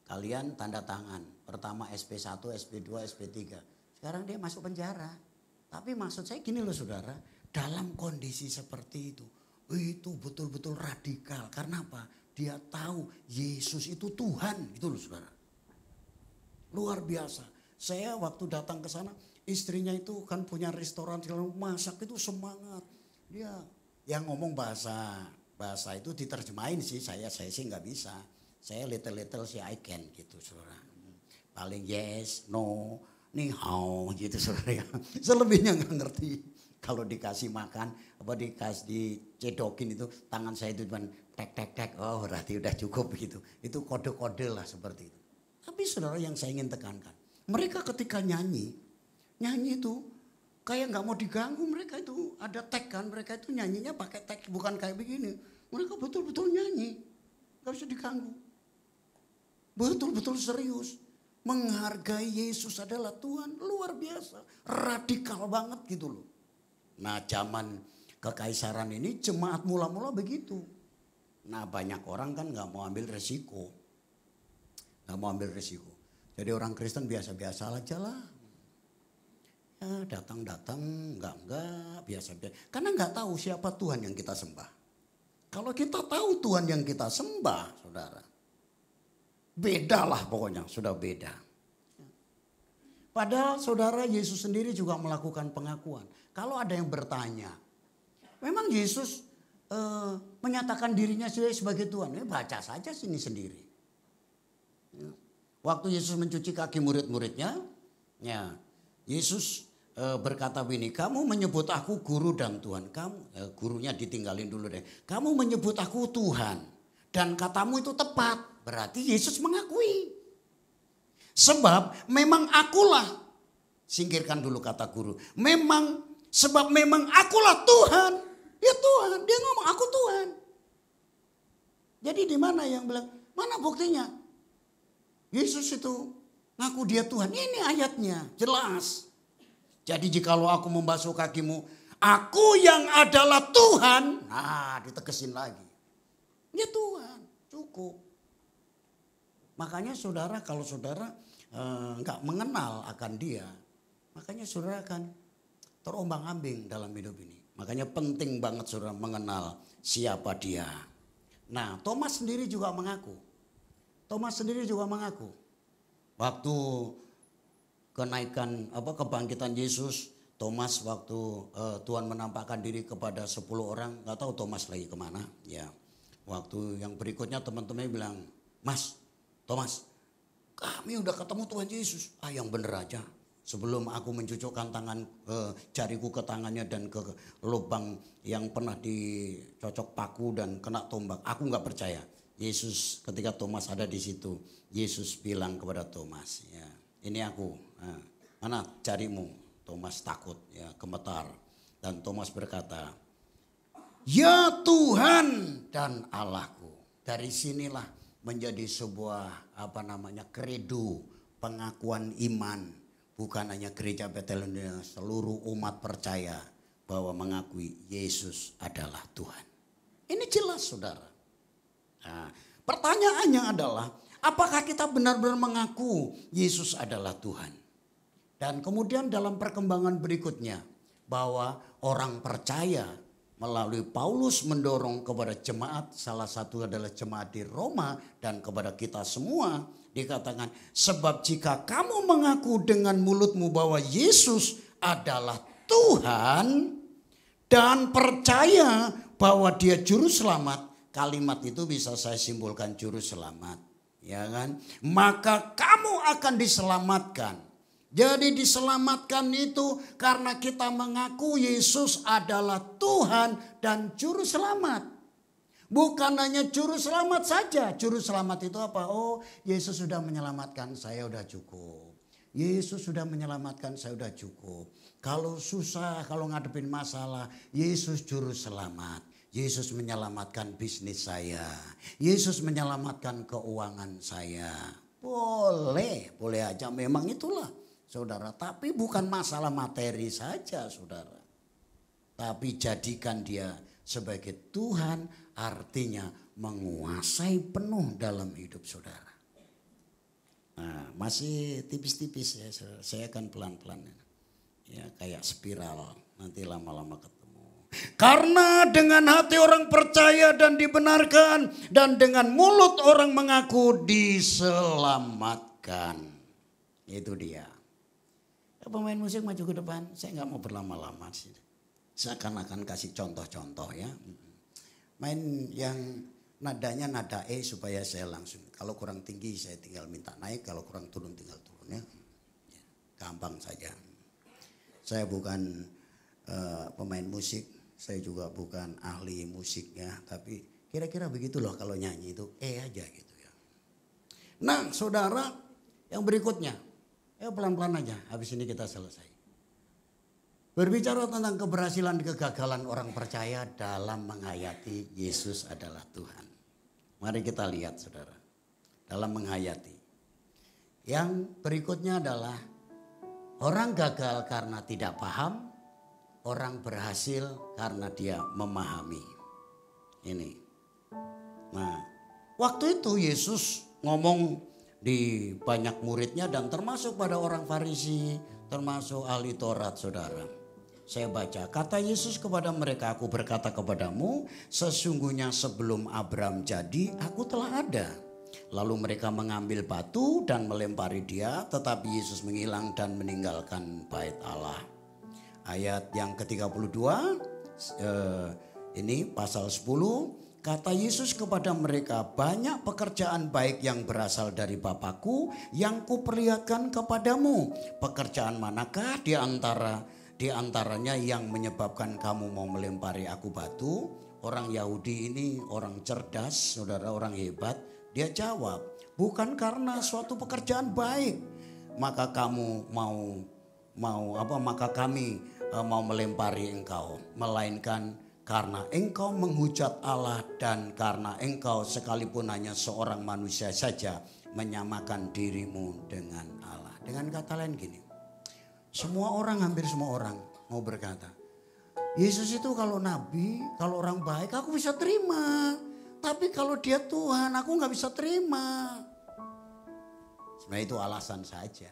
kalian tanda tangan. Pertama SP1, SP2, SP3. Sekarang dia masuk penjara. Tapi maksud saya gini loh saudara. Dalam kondisi seperti itu betul-betul radikal. Karena apa? Dia tahu Yesus itu Tuhan. Gitu loh saudara. Luar biasa. Saya waktu datang ke sana, istrinya itu kan punya restoran. Masak itu semangat. Dia yang ngomong bahasa itu diterjemahin sih. Saya sih nggak bisa. Saya little sih I can gitu saudara. Paling yes, no, ni hao gitu saudara. Selebihnya nggak ngerti. Kalau dikasih makan, dikasih dicedokin itu tangan saya itu cuman tek. Oh berarti udah cukup gitu. Itu kode-kode lah seperti itu. Tapi saudara yang saya ingin tekankan. Mereka ketika nyanyi itu kayak nggak mau diganggu. Mereka itu ada tag kan. Mereka itu nyanyinya pakai tag bukan kayak begini. Mereka betul-betul nyanyi. Nggak bisa diganggu. Betul-betul serius. Menghargai Yesus adalah Tuhan. Luar biasa. Radikal banget gitu loh. Nah zaman kekaisaran ini jemaat mula-mula begitu. Nah banyak orang kan gak mau ambil resiko. Jadi orang Kristen biasa-biasa aja lah. Ya datang-datang enggak biasa-biasa. Karena gak tahu siapa Tuhan yang kita sembah. Kalau kita tahu Tuhan yang kita sembah saudara. Beda lah pokoknya, sudah beda. Padahal saudara Yesus sendiri juga melakukan pengakuan. Kalau ada yang bertanya, memang Yesus menyatakan dirinya sebagai Tuhan? Baca saja sini sendiri. Waktu Yesus mencuci kaki murid-muridnya, ya Yesus berkata begini, kamu menyebut aku guru dan Tuhan. Gurunya ditinggalin dulu deh. Kamu menyebut aku Tuhan dan katamu itu tepat. Berarti Yesus mengakui. Sebab memang akulah. Singkirkan dulu kata guru. Sebab memang akulah Tuhan. Ya Tuhan. Dia ngomong aku Tuhan. Jadi di mana yang bilang. Mana buktinya? Yesus itu ngaku dia Tuhan. Ini ayatnya. Jelas. Jadi jikalau aku membasuh kakimu, aku yang adalah Tuhan. Nah, ditegesin lagi. Ya Tuhan, cukup. Makanya saudara, kalau saudara nggak mengenal akan dia, makanya saudara akan terombang-ambing dalam hidup ini. Makanya penting banget saudara mengenal siapa dia. Nah, Thomas sendiri juga mengaku. Waktu kebangkitan Yesus, Thomas waktu Tuhan menampakkan diri kepada 10 orang, nggak tahu Thomas lagi kemana. Ya, waktu yang berikutnya teman-teman bilang, Mas, Thomas, kami udah ketemu Tuhan Yesus. Yang bener aja. Sebelum aku mencucukkan jariku ke tangannya dan ke lubang yang pernah dicocok paku dan kena tombak, aku nggak percaya. Yesus ketika Thomas ada di situ, Yesus bilang kepada Thomas, ya, ini aku. Nah, mana jarimu? Thomas takut, ya, gemetar. Dan Thomas berkata, ya Tuhan dan Allahku. Dari sinilah menjadi sebuah kredo, pengakuan iman. Bukan hanya gereja Betel, seluruh umat percaya bahwa mengakui Yesus adalah Tuhan. Ini jelas saudara. Nah, pertanyaannya adalah, apakah kita benar-benar mengaku Yesus adalah Tuhan? Dan kemudian dalam perkembangan berikutnya, bahwa orang percaya melalui Paulus mendorong kepada jemaat, salah satu adalah jemaat di Roma dan kepada kita semua, dikatakan, sebab jika kamu mengaku dengan mulutmu bahwa Yesus adalah Tuhan dan percaya bahwa dia juru selamat, kalimat itu bisa saya simpulkan juru selamat, ya kan? Maka kamu akan diselamatkan. Jadi diselamatkan itu karena kita mengaku Yesus adalah Tuhan dan juru selamat. Bukan hanya juru selamat saja. Juru selamat itu apa? Oh, Yesus sudah menyelamatkan, saya sudah cukup. Yesus sudah menyelamatkan, saya sudah cukup. Kalau susah, kalau ngadepin masalah, Yesus juru selamat. Yesus menyelamatkan bisnis saya. Yesus menyelamatkan keuangan saya. Boleh aja, memang itulah saudara. Tapi bukan masalah materi saja saudara. Tapi jadikan dia sebagai Tuhan, artinya menguasai penuh dalam hidup saudara. Nah, masih tipis-tipis ya, saya akan pelan-pelan ya, kayak spiral, nanti lama-lama ketemu. Karena dengan hati orang percaya dan dibenarkan, dan dengan mulut orang mengaku diselamatkan. Itu dia. Pemain musik maju ke depan, saya nggak mau berlama-lama sih. Saya akan kasih contoh-contoh ya. Main yang nadanya nada E supaya saya langsung. Kalau kurang tinggi saya tinggal minta naik, kalau kurang turun tinggal turun ya. Gampang saja. Saya bukan pemain musik, saya juga bukan ahli musiknya, tapi kira-kira begitu loh kalau nyanyi itu aja gitu ya. Nah saudara, yang berikutnya, ya pelan-pelan aja, habis ini kita selesai. Berbicara tentang keberhasilan kegagalan orang percaya dalam menghayati Yesus adalah Tuhan. Mari kita lihat saudara, dalam menghayati. Yang berikutnya adalah orang gagal karena tidak paham, orang berhasil karena dia memahami. Ini. Nah, waktu itu Yesus ngomong di banyak muridnya dan termasuk pada orang Farisi, termasuk ahli Taurat saudara. Saya baca, kata Yesus kepada mereka, aku berkata kepadamu, sesungguhnya sebelum Abraham jadi, aku telah ada. Lalu mereka mengambil batu dan melempari dia, tetapi Yesus menghilang dan meninggalkan bait Allah. Ayat yang ke-32, ini pasal 10, kata Yesus kepada mereka, banyak pekerjaan baik yang berasal dari Bapakku yang kuperlihatkan kepadamu. Pekerjaan manakah di antaranya yang menyebabkan kamu mau melempari aku batu? Orang Yahudi ini orang cerdas, saudara, orang hebat. Dia jawab, bukan karena suatu pekerjaan baik maka kamu maka kami mau melempari engkau, melainkan karena engkau menghujat Allah dan karena engkau sekalipun hanya seorang manusia saja menyamakan dirimu dengan Allah. Dengan kata lain gini, Hampir semua orang mau berkata, Yesus itu kalau nabi, kalau orang baik aku bisa terima. Tapi kalau dia Tuhan aku gak bisa terima. Sebenarnya itu alasan saja.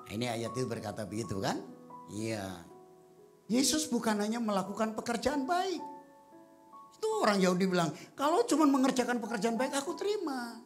Nah, ini ayat itu berkata begitu kan? Iya. Yesus bukan hanya melakukan pekerjaan baik. Itu orang Yahudi bilang, kalau cuma mengerjakan pekerjaan baik aku terima.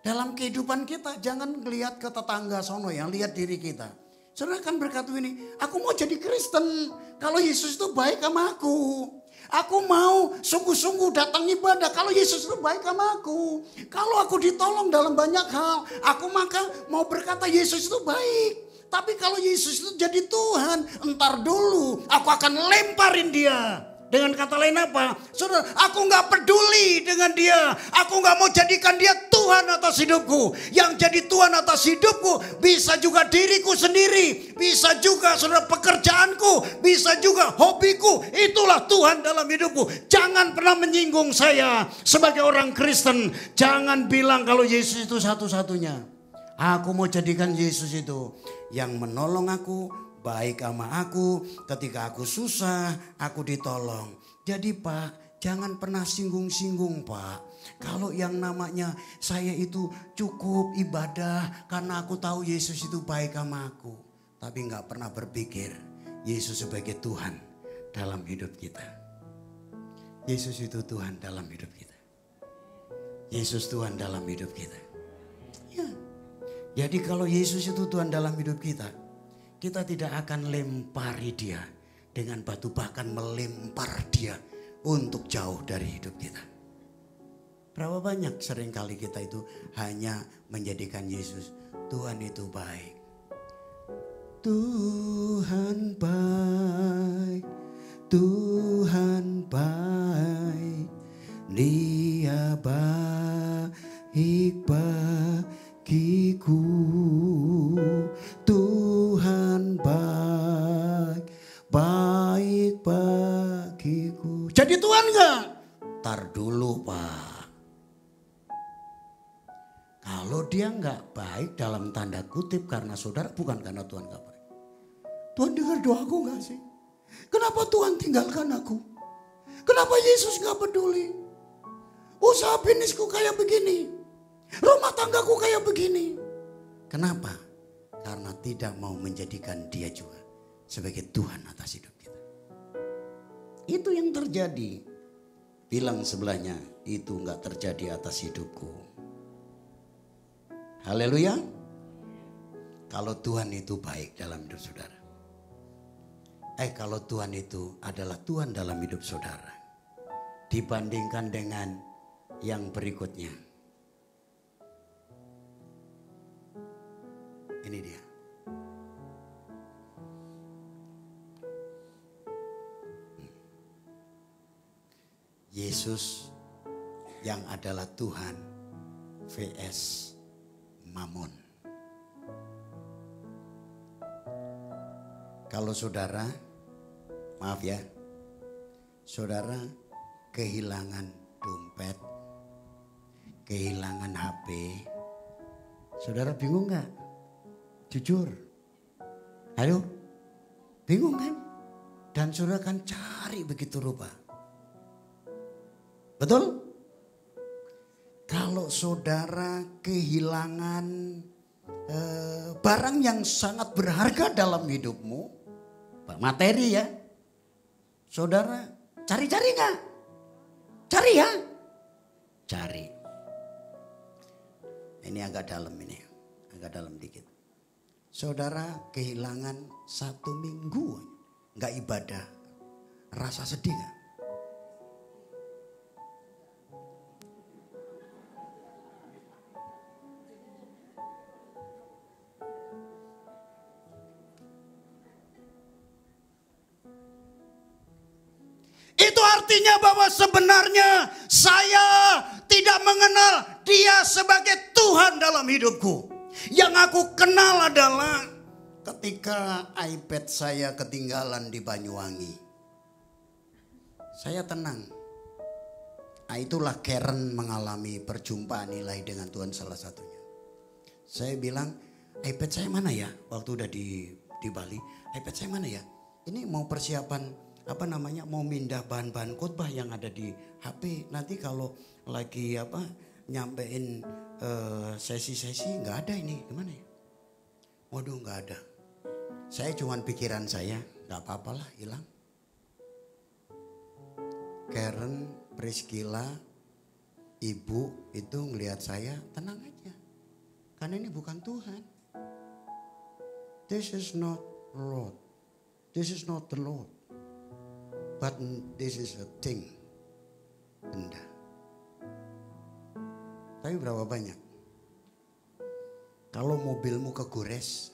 Dalam kehidupan kita jangan lihat ke tetangga sono yang lihat diri kita. Saudara kan berkata ini, aku mau jadi Kristen kalau Yesus itu baik sama aku. Aku mau sungguh-sungguh datang ibadah kalau Yesus itu baik sama aku. Kalau aku ditolong dalam banyak hal, aku maka mau berkata Yesus itu baik. Tapi kalau Yesus itu jadi Tuhan, entar dulu aku akan lemparin dia. Dengan kata lain apa? Saudara, aku gak peduli dengan dia. Aku gak mau jadikan dia Tuhan atas hidupku. Yang jadi Tuhan atas hidupku bisa juga diriku sendiri. Bisa juga saudara pekerjaanku. Bisa juga hobiku. Itulah Tuhan dalam hidupku. Jangan pernah menyinggung saya sebagai orang Kristen. Jangan bilang kalau Yesus itu satu-satunya. Aku mau jadikan Yesus itu yang menolong aku, baik sama aku, ketika aku susah, aku ditolong. Jadi Pak, jangan pernah singgung-singgung Pak. Kalau yang namanya saya itu cukup ibadah karena aku tahu Yesus itu baik sama aku. Tapi gak pernah berpikir Yesus sebagai Tuhan dalam hidup kita. Yesus itu Tuhan dalam hidup kita. Yesus Tuhan dalam hidup kita. Ya. Jadi kalau Yesus itu Tuhan dalam hidup kita, kita tidak akan lempari dia dengan batu, bahkan melempar dia untuk jauh dari hidup kita. Berapa banyak seringkali kita itu hanya menjadikan Yesus, Tuhan itu baik. Tuhan baik, Tuhan baik, Dia baik bagiku. Tuhan baik, baik bagiku. Jadi Tuhan gak? Tar dulu Pak. Kalau dia gak baik dalam tanda kutip karena saudara, bukan karena Tuhan gak baik. Tuhan dengar doaku gak sih? Kenapa Tuhan tinggalkan aku? Kenapa Yesus gak peduli? Usaha bisnisku kayak begini. Rumah tanggaku kayak begini. Kenapa? Karena tidak mau menjadikan dia juga sebagai Tuhan atas hidup kita. Itu yang terjadi. Bilang sebelahnya, itu gak terjadi atas hidupku. Haleluya. Kalau Tuhan itu baik dalam hidup saudara. Kalau Tuhan itu adalah Tuhan dalam hidup saudara. Dibandingkan dengan yang berikutnya. Ini dia. Yesus yang adalah Tuhan vs Mamon. Kalau saudara, maaf ya, saudara kehilangan dompet, kehilangan HP, saudara bingung gak? Jujur, ayo, bingung kan? Dan saudara kan cari begitu rupa. Betul? Kalau saudara kehilangan barang yang sangat berharga dalam hidupmu, materi ya, saudara cari-cari gak? Cari ya? Cari. Ini agak dalam ini, agak dalam dikit. Saudara kehilangan 1 minggu gak ibadah, rasa sedih gak? Itu artinya bahwa sebenarnya saya tidak mengenal dia sebagai Tuhan dalam hidupku. Yang aku kenal adalah ketika iPad saya ketinggalan di Banyuwangi. Saya tenang. Itulah Karen mengalami perjumpaan nilai dengan Tuhan salah satunya. Saya bilang, iPad saya mana ya? Waktu udah di Bali. iPad saya mana ya? Ini mau persiapan mau mindah bahan-bahan khotbah yang ada di HP. Nanti kalau lagi nyampein sesi-sesi nggak ada ini, gimana ya? Waduh, nggak ada. Saya cuman pikiran saya, nggak apa-apalah hilang. Karen, Priscilla, ibu itu ngelihat saya, tenang aja. Karena ini bukan Tuhan. This is not Lord. This is not the Lord. But this is a thing. Benda. Tapi berapa banyak? Kalau mobilmu kegores,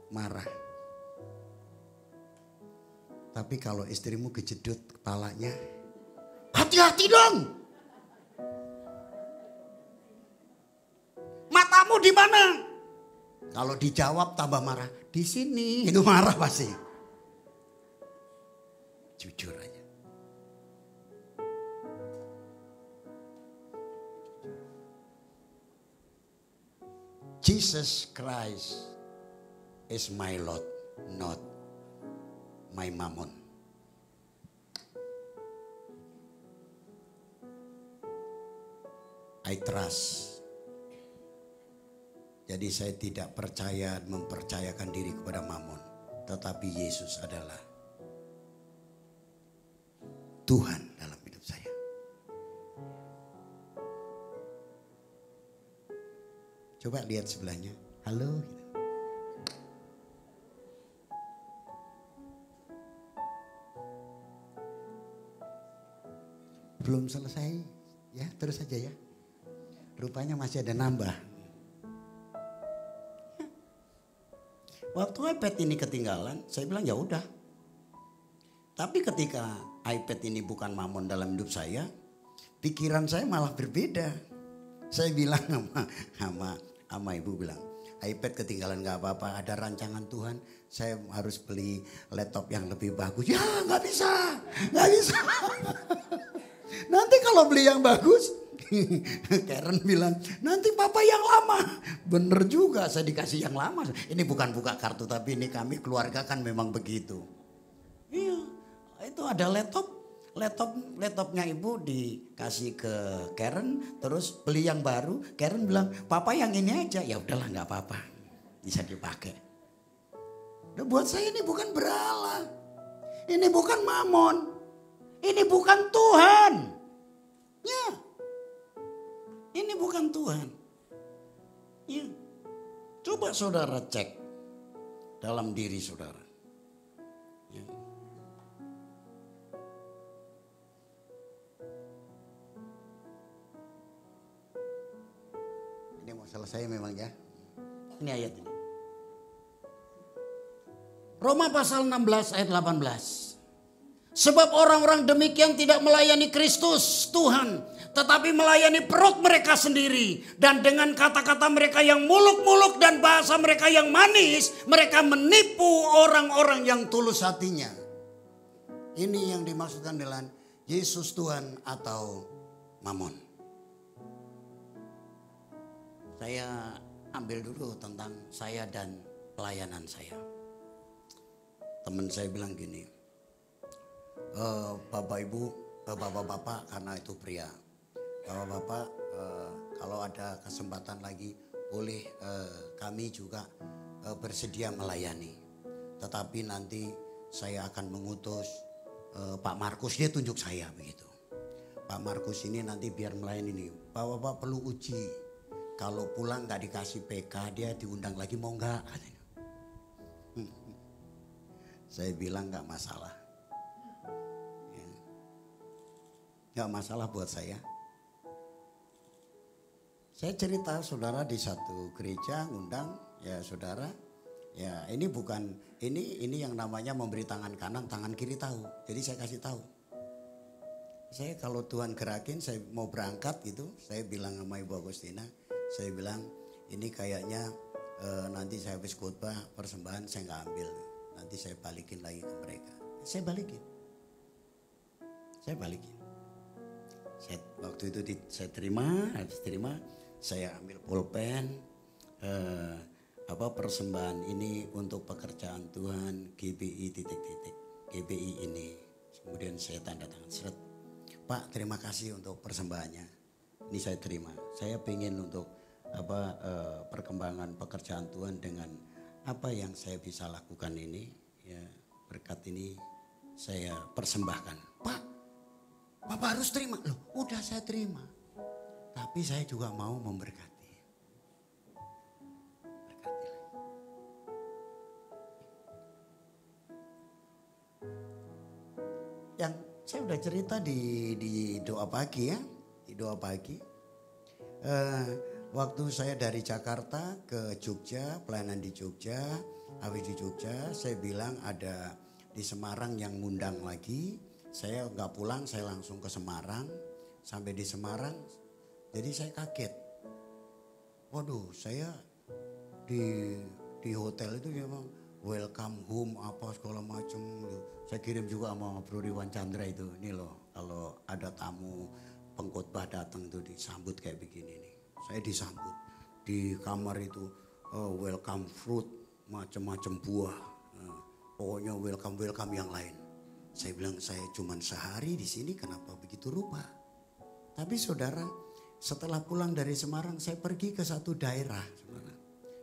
marah. Tapi kalau istrimu kejedut kepalanya, hati-hati dong. Matamu di mana? Kalau dijawab tambah marah. Di sini. Itu marah pasti. Jujur aja. Jesus Christ is my Lord, not my mammon. I trust. Jadi saya tidak mempercayakan diri kepada mammon. Tetapi Yesus adalah Tuhan dalam hidup saya. Coba lihat sebelahnya. Halo. Belum selesai. Ya, terus aja ya. Rupanya masih ada nambah. Waktu iPad ini ketinggalan, saya bilang ya udah. Tapi ketika iPad ini bukan mamon dalam hidup saya, pikiran saya malah berbeda. Saya bilang sama ibu bilang, iPad ketinggalan gak apa-apa, ada rancangan Tuhan. Saya harus beli laptop yang lebih bagus. Ya gak bisa. Nanti kalau beli yang bagus, Karen bilang, nanti papa yang lama. Bener juga, saya dikasih yang lama. Ini bukan buka kartu, tapi ini kami keluarga kan memang begitu. Iya, itu ada laptopnya ibu dikasih ke Karen, terus beli yang baru. Karen bilang, papa yang ini aja. Ya udahlah, nggak apa-apa, bisa dipakai. Nah, buat saya ini bukan berhala, ini bukan mamon, ini bukan Tuhan. Ya. Ini bukan Tuhan. Ya. Coba saudara cek dalam diri saudara. Ya. Ini mau selesai memang ya. Ini ayat ini. Roma pasal 16 ayat 18. Sebab orang-orang demikian tidak melayani Kristus Tuhan, tetapi melayani perut mereka sendiri. Dan dengan kata-kata mereka yang muluk-muluk dan bahasa mereka yang manis, mereka menipu orang-orang yang tulus hatinya. Ini yang dimaksudkan dengan Yesus Tuhan atau Mamon. Saya ambil dulu tentang saya dan pelayanan saya. Teman saya bilang gini, Bapak Ibu, Bapak-bapak karena itu pria. Bapak-bapak kalau ada kesempatan lagi boleh kami juga bersedia melayani. Tetapi nanti saya akan mengutus Pak Markus, dia tunjuk saya begitu. Pak Markus ini nanti biar melayani ini. Bapak-bapak perlu uji. Kalau pulang gak dikasih PK dia diundang lagi mau gak? Saya bilang gak masalah. Gak masalah buat saya. Saya cerita saudara di satu gereja ngundang ya saudara. Ya ini bukan ini yang namanya memberi tangan kanan tangan kiri tahu. Jadi saya kasih tahu. Saya kalau Tuhan gerakin saya mau berangkat gitu. Saya bilang sama Ibu Agustina. Saya bilang ini kayaknya nanti saya habis khotbah persembahan saya nggak ambil. Nanti saya balikin lagi ke mereka. Saya balikin. Waktu itu saya terima, habis terima saya ambil pulpen, persembahan ini untuk pekerjaan Tuhan GBI titik-titik. GBI ini. Kemudian saya tanda tangan seret. Pak, terima kasih untuk persembahannya. Ini saya terima. Saya ingin untuk perkembangan pekerjaan Tuhan dengan apa yang saya bisa lakukan ini, ya, berkat ini saya persembahkan. Pak, Bapak harus terima. Loh, udah saya terima. Tapi saya juga mau memberkati. Yang saya udah cerita di doa pagi ya, di doa pagi. Waktu saya dari Jakarta ke Jogja, pelayanan di Jogja, habis di Jogja, saya bilang ada di Semarang yang ngundang lagi. Saya nggak pulang, saya langsung ke Semarang. Sampai di Semarang, jadi saya kaget. Waduh, saya di hotel itu memang welcome home apa segala macam. Saya kirim juga sama Bro Riwan Chandra itu. Ini loh, kalau ada tamu pengkhotbah datang itu disambut kayak begini nih. Saya disambut di kamar itu welcome fruit, macam-macam buah. Pokoknya welcome yang lain. Saya bilang saya cuma sehari di sini kenapa begitu rupa. Tapi saudara, setelah pulang dari Semarang saya pergi ke satu daerah. Saudara.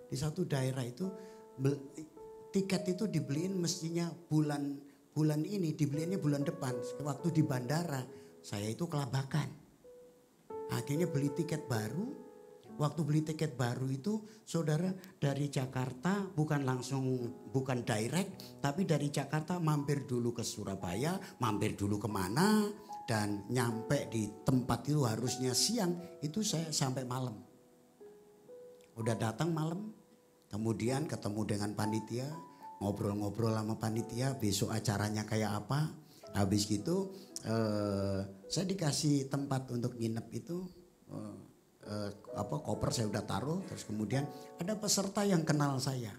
Di satu daerah itu tiket itu dibeliin mestinya bulan ini, dibeliinnya bulan depan. Waktu di bandara saya itu kelabakan. Akhirnya beli tiket baru. Waktu beli tiket baru itu saudara dari Jakarta bukan direct. Tapi dari Jakarta mampir dulu ke Surabaya, mampir dulu kemana. Dan nyampe di tempat itu harusnya siang, itu saya sampai malam. Udah datang malam, kemudian ketemu dengan panitia. Ngobrol-ngobrol sama panitia besok acaranya kayak apa. Habis gitu saya dikasih tempat untuk nginep itu. Koper saya udah taruh. Terus kemudian ada peserta yang kenal saya.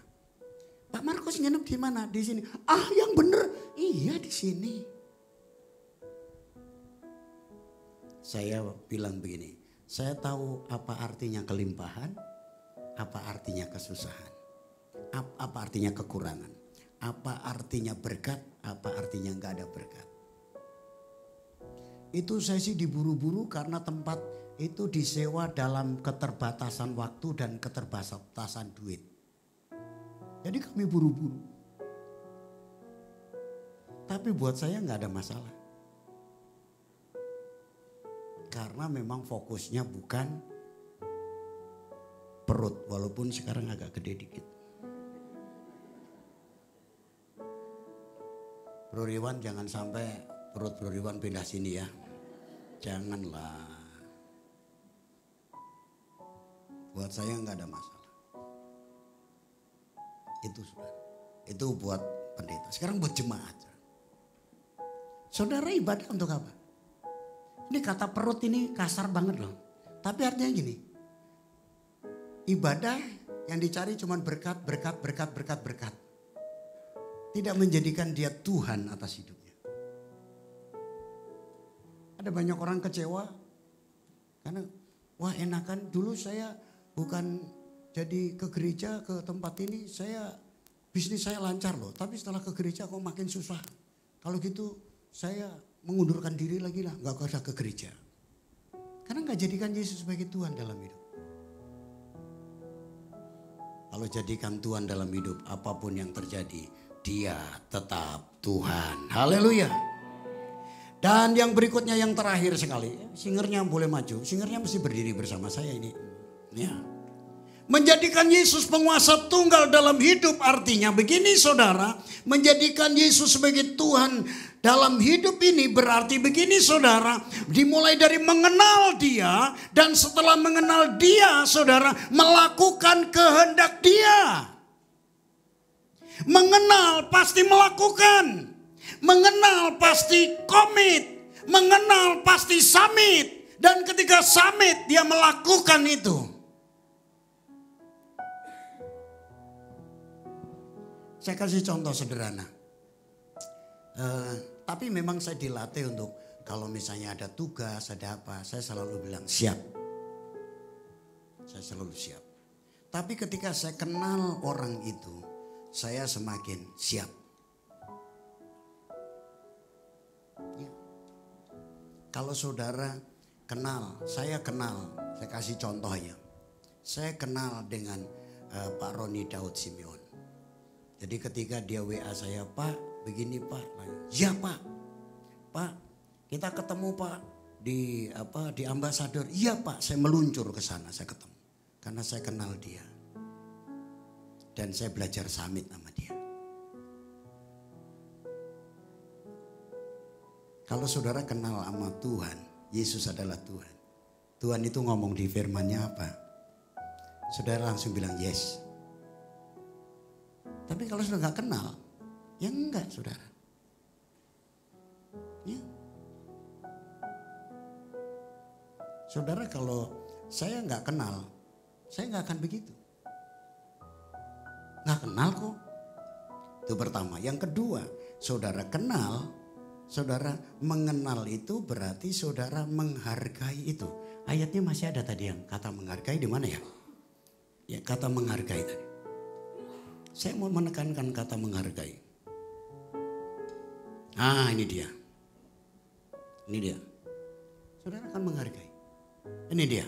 Pak Markus nginep di mana? Di sini. Ah, yang bener. Iya, di sini. Saya bilang begini. Saya tahu apa artinya kelimpahan, apa artinya kesusahan, apa artinya kekurangan, apa artinya berkat, apa artinya nggak ada berkat. Itu saya sih diburu-buru karena tempat itu disewa dalam keterbatasan waktu dan keterbatasan duit. Jadi kami buru-buru. Tapi buat saya nggak ada masalah. Karena memang fokusnya bukan perut, walaupun sekarang agak gede dikit. Bro Riwan jangan sampai perut Bro Riwan pindah sini ya. Janganlah. Buat saya nggak ada masalah. Itu sudah. Itu buat pendeta. Sekarang buat jemaat. Saudara ibadah untuk apa? Ini kata perut ini kasar banget loh. Tapi artinya gini. Ibadah yang dicari cuma berkat. Tidak menjadikan dia Tuhan atas hidupnya. Ada banyak orang kecewa. Karena wah enakan dulu saya bukan jadi ke gereja ke tempat ini. Bisnis saya lancar loh. Tapi setelah ke gereja kok makin susah. Kalau gitu saya mengundurkan diri lagi lah, gak usah ke gereja. Karena gak jadikan Yesus sebagai Tuhan dalam hidup. Kalau jadikan Tuhan dalam hidup, apapun yang terjadi, dia tetap Tuhan. Haleluya. Dan yang berikutnya yang terakhir sekali, singernya boleh maju, singernya mesti berdiri bersama saya ini. Ya. Menjadikan Yesus penguasa tunggal dalam hidup artinya begini saudara. Menjadikan Yesus sebagai Tuhan dalam hidup ini berarti begini saudara. Dimulai dari mengenal dia dan setelah mengenal dia saudara melakukan kehendak dia. Mengenal pasti melakukan. Mengenal pasti komit. Mengenal pasti summit. Dan ketika summit dia melakukan itu. Saya kasih contoh sederhana. Tapi memang saya dilatih untuk kalau misalnya ada tugas, ada apa, saya selalu bilang siap. Saya selalu siap. Tapi ketika saya kenal orang itu, saya semakin siap. Ya. Kalau saudara kenal, saya kasih contoh ya. Saya kenal dengan Pak Roni Daud Simeon. Jadi ketika dia WA saya, Pak begini Pak. Ya Pak, Pak kita ketemu Pak di ambasador. Iya Pak, saya meluncur ke sana, saya ketemu. Karena saya kenal dia. Dan saya belajar summit sama dia. Kalau saudara kenal sama Tuhan, Yesus adalah Tuhan. Tuhan itu ngomong di firman-Nya apa? Saudara langsung bilang yes. Tapi kalau sudah gak kenal, ya enggak saudara. Ya. Saudara kalau saya gak kenal, saya gak akan begitu. Gak kenal kok. Itu pertama. Yang kedua, saudara kenal, saudara mengenal itu berarti saudara menghargai itu. Ayatnya masih ada tadi yang kata menghargai di mana ya? Ya kata menghargai tadi. Saya mau menekankan kata menghargai. Ah ini dia. Ini dia. Saudara akan menghargai. Ini dia.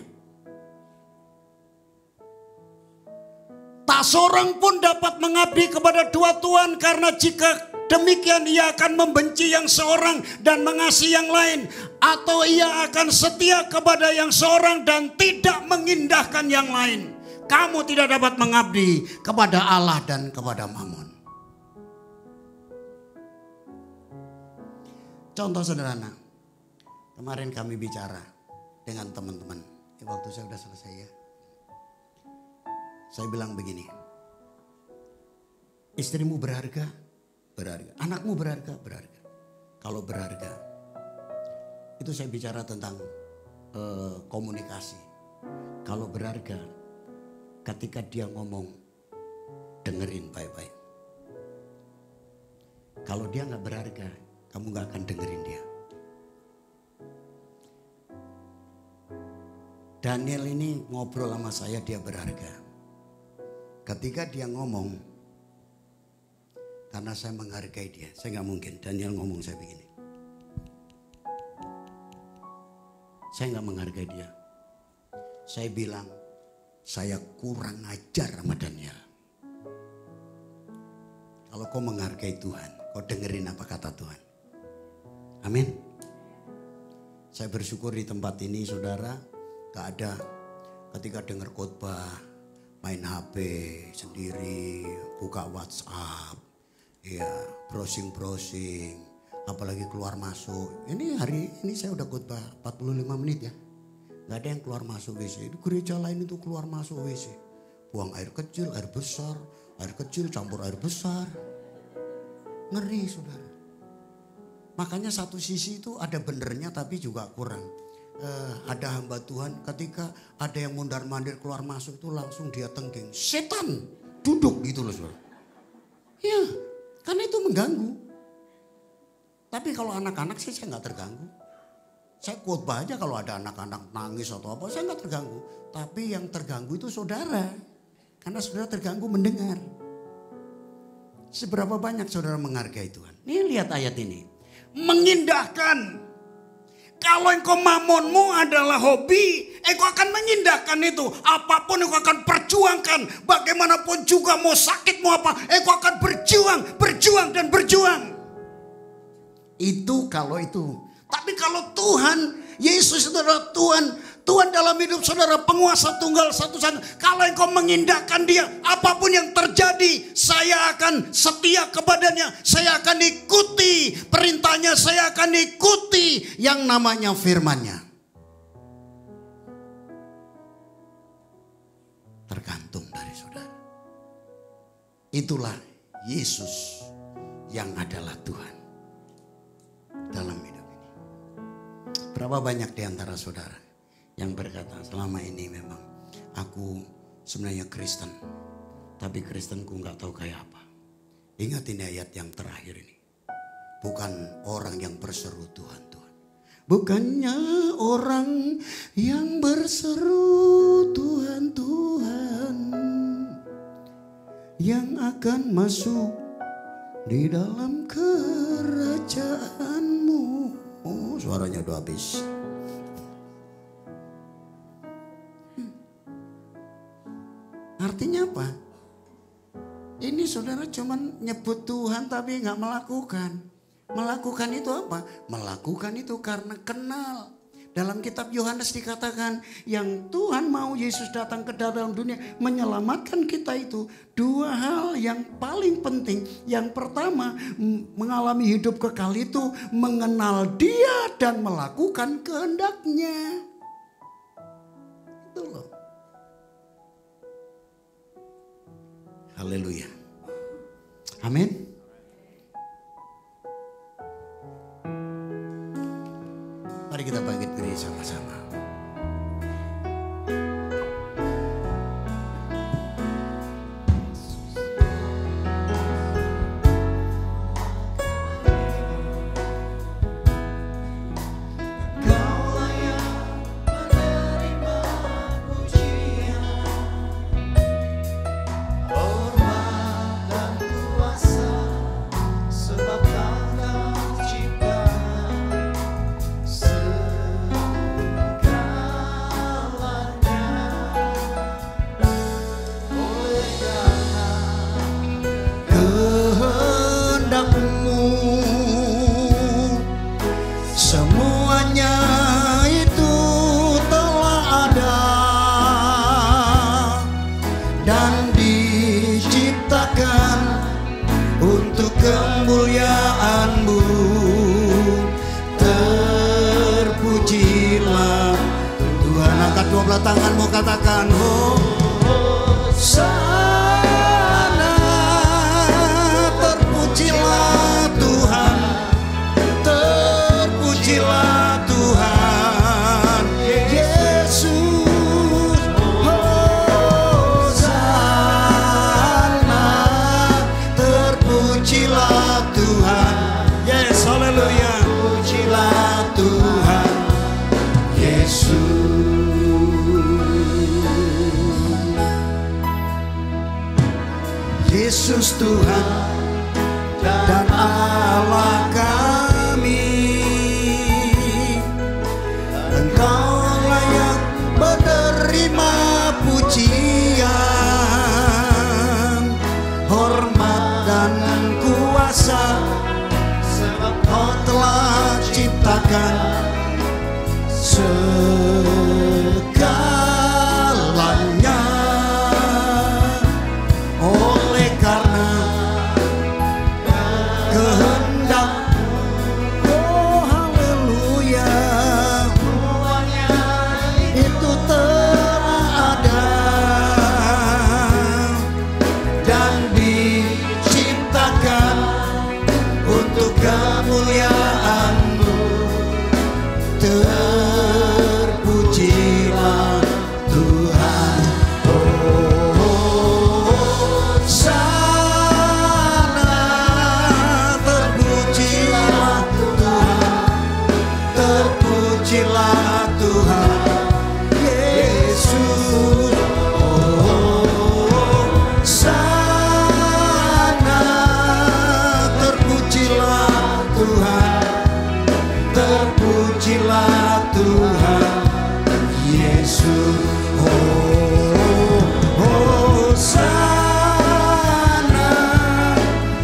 Tak seorang pun dapat mengabdi kepada dua tuan, karena jika demikian ia akan membenci yang seorang dan mengasihi yang lain, atau ia akan setia kepada yang seorang dan tidak mengindahkan yang lain. Kamu tidak dapat mengabdi kepada Allah dan kepada Mammon. Contoh sederhana. Kemarin kami bicara dengan teman-teman. Waktu saya sudah selesai ya. Saya bilang begini. Istrimu berharga? Berharga. Anakmu berharga? Berharga. Kalau berharga. Itu saya bicara tentang komunikasi. Kalau berharga, ketika dia ngomong, dengerin baik-baik. Kalau dia gak berharga, kamu gak akan dengerin dia. Daniel ini ngobrol sama saya, dia berharga. Ketika dia ngomong, karena saya menghargai dia, saya gak mungkin Daniel ngomong saya begini. Saya gak menghargai dia. Saya bilang, saya kurang ajar sama Daniel. Kalau kau menghargai Tuhan, kau dengerin apa kata Tuhan. Amin. Saya bersyukur di tempat ini saudara, gak ada ketika dengar khotbah main HP sendiri, buka WhatsApp, ya browsing, apalagi keluar masuk. Ini hari ini saya udah khotbah 45 menit ya. Gak ada yang keluar masuk WC. Di gereja lain itu keluar masuk WC. Buang air kecil, air besar, air kecil campur air besar. Ngeri saudara. Makanya satu sisi itu ada benernya tapi juga kurang. Ada hamba Tuhan ketika ada yang mondar-mandir keluar masuk itu langsung dia tengking. Setan duduk gitu loh saudara. Ya karena itu mengganggu. Tapi kalau anak-anak sih saya gak terganggu. Saya khotbah aja kalau ada anak-anak nangis atau apa, saya nggak terganggu. Tapi yang terganggu itu saudara. Karena saudara terganggu mendengar. Seberapa banyak saudara menghargai Tuhan. Nih lihat ayat ini. Mengindahkan. Kalau engkau mamonmu adalah hobi, engkau akan mengindahkan itu. Apapun engkau akan perjuangkan. Bagaimanapun juga mau sakit mau apa, engkau akan berjuang dan berjuang. Itu kalau itu. Tapi kalau Tuhan, Yesus itu adalah Tuhan. Tuhan dalam hidup saudara, penguasa tunggal satu-satunya. Kalau engkau mengindahkan dia, apapun yang terjadi, saya akan setia kepadanya. Saya akan ikuti perintahnya, saya akan ikuti yang namanya firman-Nya. Tergantung dari saudara. Itulah Yesus yang adalah Tuhan dalam hidup. Berapa banyak di antara saudara yang berkata selama ini memang aku sebenarnya Kristen. Tapi Kristenku gak tahu kayak apa. Ingat ini ayat yang terakhir ini. Bukan orang yang berseru Tuhan, Tuhan. Bukannya orang yang berseru Tuhan, Tuhan. yang akan masuk di dalam kerajaanmu. Oh, suaranya udah habis. Artinya apa? Ini saudara cuman nyebut Tuhan tapi nggak melakukan. Melakukan itu apa? Melakukan itu karena kenal. Dalam kitab Yohanes dikatakan yang Tuhan mau Yesus datang ke dalam dunia menyelamatkan kita itu dua hal yang paling penting. Yang pertama mengalami hidup kekal itu mengenal Dia dan melakukan kehendak-Nya. Itu loh. Haleluya. Amin. Mari kita bangkit berdiri sama-sama. Tanganmu katakan Hosana, terpujilah Tuhan, terpujilah Tuhan Yesus. Hosana, terpujilah Tuhan. Yes, haleluya. Terpujilah Tuhan Yesus. Yesus Tuhan dan Allah kami, Engkau layak menerima pujian, hormat dan kuasa, sebab Kau telah ciptakan segalanya. Oleh karena kehendak, oh haleluya, itu telah ada dan diciptakan untuk kemuliaan-Mu. Terpujilah Tuhan. Terpujilah Tuhan Yesus. Sana terpujilah Tuhan, terpujilah Tuhan Yesus. Sana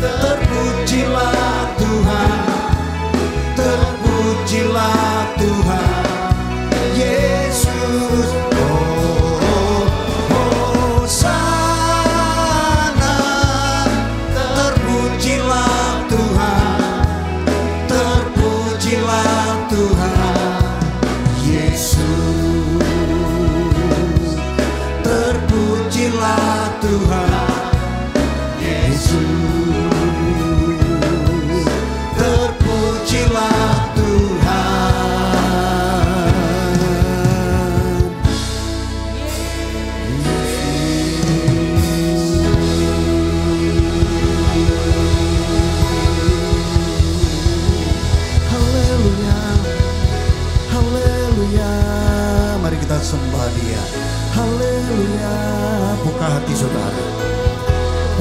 terpujilah Tuhan, terpujilah Tuhan Yesus. Hosana, terpujilah Tuhan, terpujilah Tuhan Yesus. Terpujilah Tuhan Yesus. Terpujilah sembah Dia. Haleluya. Buka hati saudara.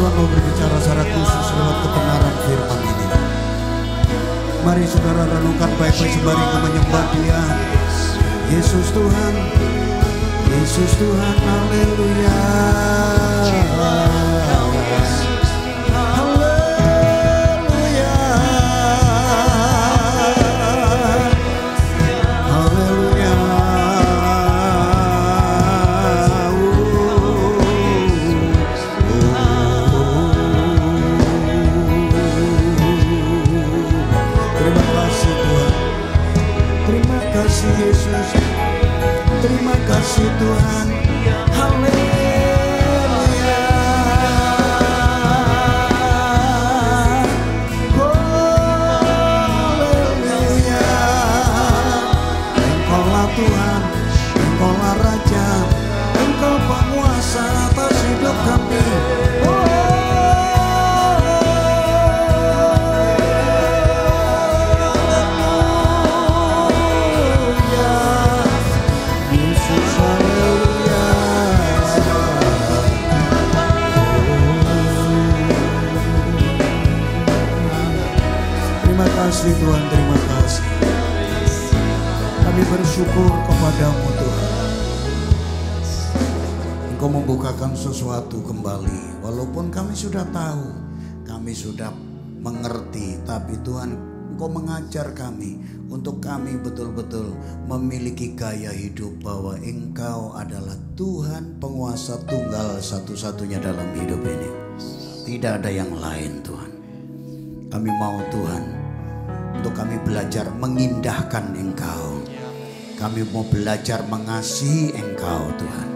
Tuhan mau berbicara secara khusus lewat kebenaran firman ini. Mari saudara renungkan baik-baik sembari kita menyembah Dia. Yesus Tuhan, Yesus Tuhan, haleluya. Yesus, terima kasih Tuhan, haleluya, haleluya. Engkaulah Tuhan, Engkaulah Raja, Engkau penguasa atas hidup kami. Terima kasih Tuhan, terima kasih. Kami bersyukur kepadamu Tuhan. Engkau membukakan sesuatu kembali. Walaupun kami sudah tahu, kami sudah mengerti, tapi Tuhan Engkau mengajar kami untuk kami betul-betul memiliki gaya hidup bahwa Engkau adalah Tuhan penguasa tunggal satu-satunya dalam hidup ini. Tidak ada yang lain Tuhan. Kami mau Tuhan, untuk kami belajar mengindahkan Engkau. Kami mau belajar mengasihi Engkau Tuhan.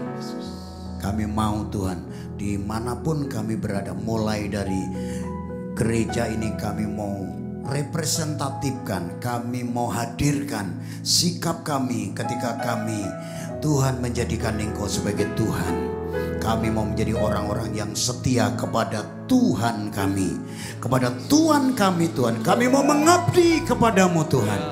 Kami mau Tuhan, dimanapun kami berada, mulai dari gereja ini kami mau representatifkan, kami mau hadirkan sikap kami ketika kami Tuhan menjadikan Engkau sebagai Tuhan. Kami mau menjadi orang-orang yang setia kepada Tuhan kami, kepada Tuhan kami Tuhan. Kami mau mengabdi kepadamu Tuhan.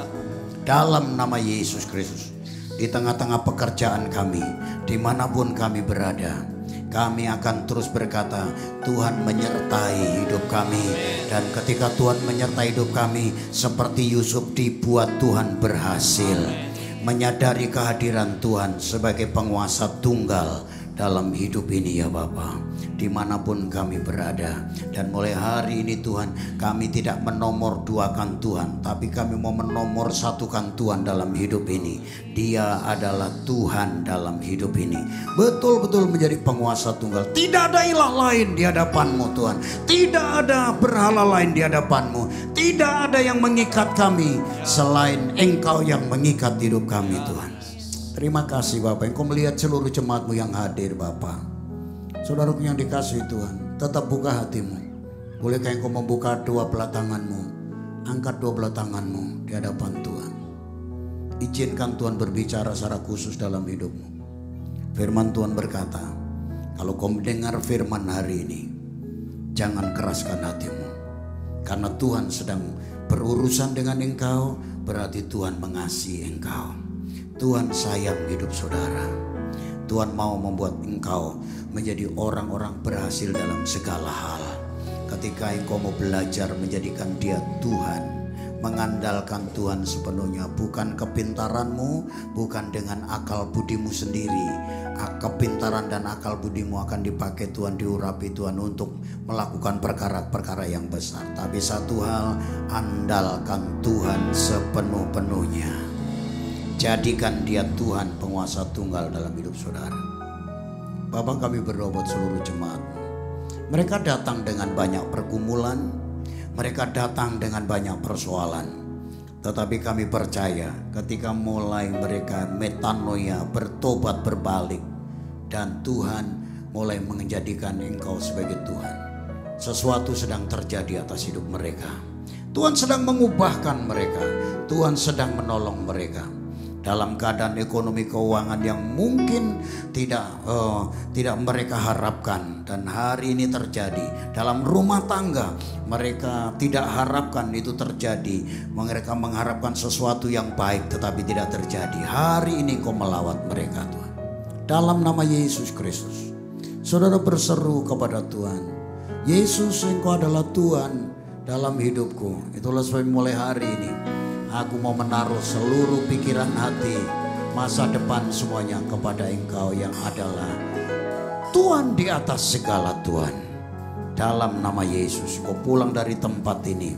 Dalam nama Yesus Kristus, di tengah-tengah pekerjaan kami, dimanapun kami berada, kami akan terus berkata, Tuhan menyertai hidup kami. Dan ketika Tuhan menyertai hidup kami, seperti Yusuf dibuat Tuhan berhasil menyadari kehadiran Tuhan sebagai penguasa tunggal dalam hidup ini ya Bapa, dimanapun kami berada. Dan mulai hari ini Tuhan, kami tidak menomor duakan Tuhan, tapi kami mau menomor satukan Tuhan dalam hidup ini. Dia adalah Tuhan dalam hidup ini, betul-betul menjadi penguasa tunggal. Tidak ada ilah lain di hadapanmu Tuhan, tidak ada berhala lain di hadapanmu, tidak ada yang mengikat kami selain Engkau yang mengikat hidup kami Tuhan. Terima kasih Bapak, Engkau melihat seluruh jemaatmu yang hadir Bapak. Saudaraku yang dikasihi Tuhan, tetap buka hatimu. Bolehkah Engkau membuka dua belah tanganmu? Angkat dua belah tanganmu di hadapan Tuhan. Izinkan Tuhan berbicara secara khusus dalam hidupmu. Firman Tuhan berkata, kalau kau mendengar firman hari ini, jangan keraskan hatimu. Karena Tuhan sedang berurusan dengan engkau, berarti Tuhan mengasihi engkau. Tuhan sayang hidup saudara. Tuhan mau membuat engkau menjadi orang-orang berhasil dalam segala hal. Ketika engkau mau belajar menjadikan Dia Tuhan, mengandalkan Tuhan sepenuhnya, bukan kepintaranmu, bukan dengan akal budimu sendiri. Kepintaran dan akal budimu akan dipakai Tuhan, diurapi Tuhan untuk melakukan perkara-perkara yang besar. Tapi satu hal, andalkan Tuhan sepenuh-penuhnya. Jadikan Dia Tuhan penguasa tunggal dalam hidup saudara. Bapak, kami berdoa buat seluruh jemaat. Mereka datang dengan banyak pergumulan, mereka datang dengan banyak persoalan. Tetapi kami percaya ketika mulai mereka metanoia, bertobat, berbalik, dan Tuhan mulai menjadikan engkau sebagai Tuhan, sesuatu sedang terjadi atas hidup mereka. Tuhan sedang mengubahkan mereka, Tuhan sedang menolong mereka dalam keadaan ekonomi keuangan yang mungkin tidak mereka harapkan. Dan hari ini terjadi dalam rumah tangga, mereka tidak harapkan itu terjadi. Mereka mengharapkan sesuatu yang baik tetapi tidak terjadi. Hari ini Kau melawat mereka Tuhan, dalam nama Yesus Kristus. Saudara berseru kepada Tuhan, Yesus, Engkau adalah Tuhan dalam hidupku. Itulah sebab mulai hari ini aku mau menaruh seluruh pikiran, hati, masa depan semuanya kepada Engkau yang adalah Tuhan di atas segala Tuhan. Dalam nama Yesus, Engkau pulang dari tempat ini.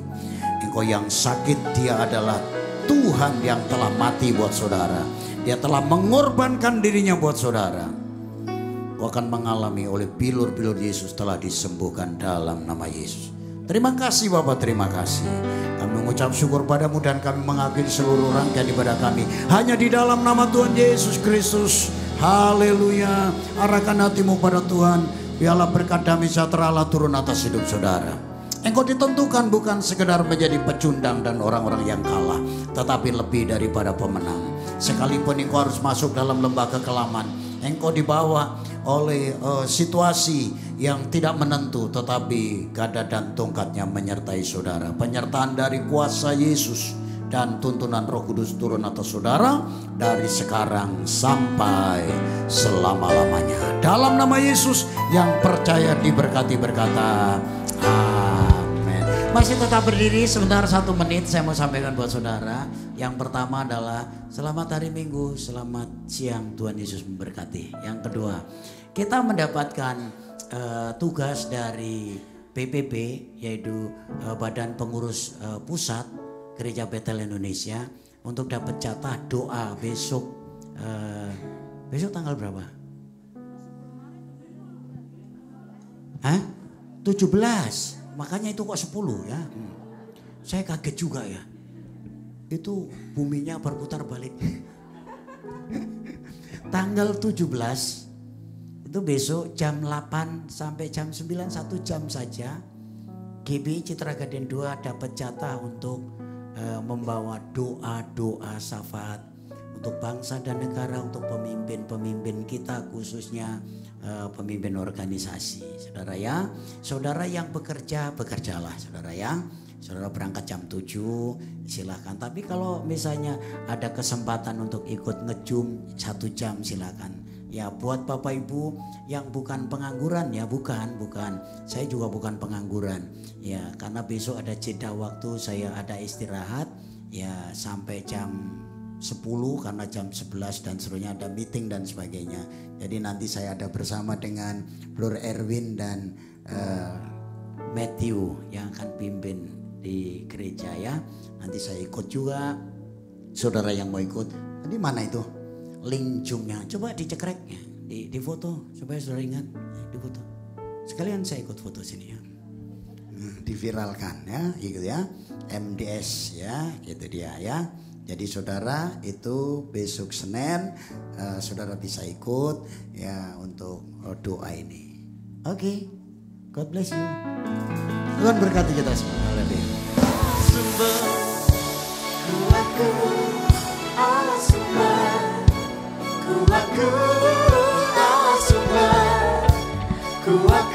Engkau yang sakit, Dia adalah Tuhan yang telah mati buat saudara. Dia telah mengorbankan dirinya buat saudara. Kau akan mengalami oleh bilur-bilur Yesus telah disembuhkan dalam nama Yesus. Terima kasih Bapak, terima kasih. Kami mengucap syukur padamu dan kami mengakhiri seluruh rangkaian ibadah kami hanya di dalam nama Tuhan Yesus Kristus. Haleluya. Arahkan hatimu pada Tuhan. Biarlah berkat damai sejahtera Allah turun atas hidup saudara. Engkau ditentukan bukan sekedar menjadi pecundang dan orang-orang yang kalah, tetapi lebih daripada pemenang. Sekalipun engkau harus masuk dalam lembah kekelaman, engkau dibawa oleh situasi yang tidak menentu, tetapi gada dan tongkatnya menyertai saudara. Penyertaan dari kuasa Yesus dan tuntunan Roh Kudus turun atas saudara dari sekarang sampai selama-lamanya. Dalam nama Yesus yang percaya diberkati berkata amin. Masih tetap berdiri sebentar 1 menit, saya mau sampaikan buat saudara. Yang pertama adalah selamat hari Minggu, selamat siang, Tuhan Yesus memberkati. Yang kedua, kita mendapatkan tugas dari PPP, yaitu Badan Pengurus Pusat Gereja Betel Indonesia, untuk dapat jatah doa besok. Besok tanggal berapa? 17. Makanya itu kok 10 ya. Saya kaget juga ya. Itu buminya berputar balik. Tanggal 17 itu besok jam 8 sampai jam 9, 1 jam saja. GB Citra Garden 2 dapat jatah untuk membawa doa-doa syafaat untuk bangsa dan negara, untuk pemimpin-pemimpin kita, khususnya pemimpin organisasi. Saudara ya, saudara yang bekerja, bekerjalah saudara ya. Saudara berangkat jam 7 silakan. Tapi kalau misalnya ada kesempatan untuk ikut ngejum 1 jam silakan. Ya buat Bapak Ibu yang bukan pengangguran ya, bukan. Saya juga bukan pengangguran. Ya karena besok ada jeda waktu, saya ada istirahat ya sampai jam 10 karena jam 11 dan seterusnya ada meeting dan sebagainya. Jadi nanti saya ada bersama dengan Blur Erwin dan Matthew yang akan pimpin di gereja ya. Nanti saya ikut juga. Saudara yang mau ikut, tadi mana itu link Zoom-nya? Coba dicekrek ya, di foto supaya saudara ingat, di foto. Sekalian saya ikut foto sini ya. Diviralkan ya, gitu ya. MDS ya, gitu dia ya. Jadi saudara itu besok Senin saudara bisa ikut ya untuk doa ini. Oke. God bless you. Tuhan berkati kita semua. Sumber kuatku, Allah sumber kuatku, Allah sumber kuatku.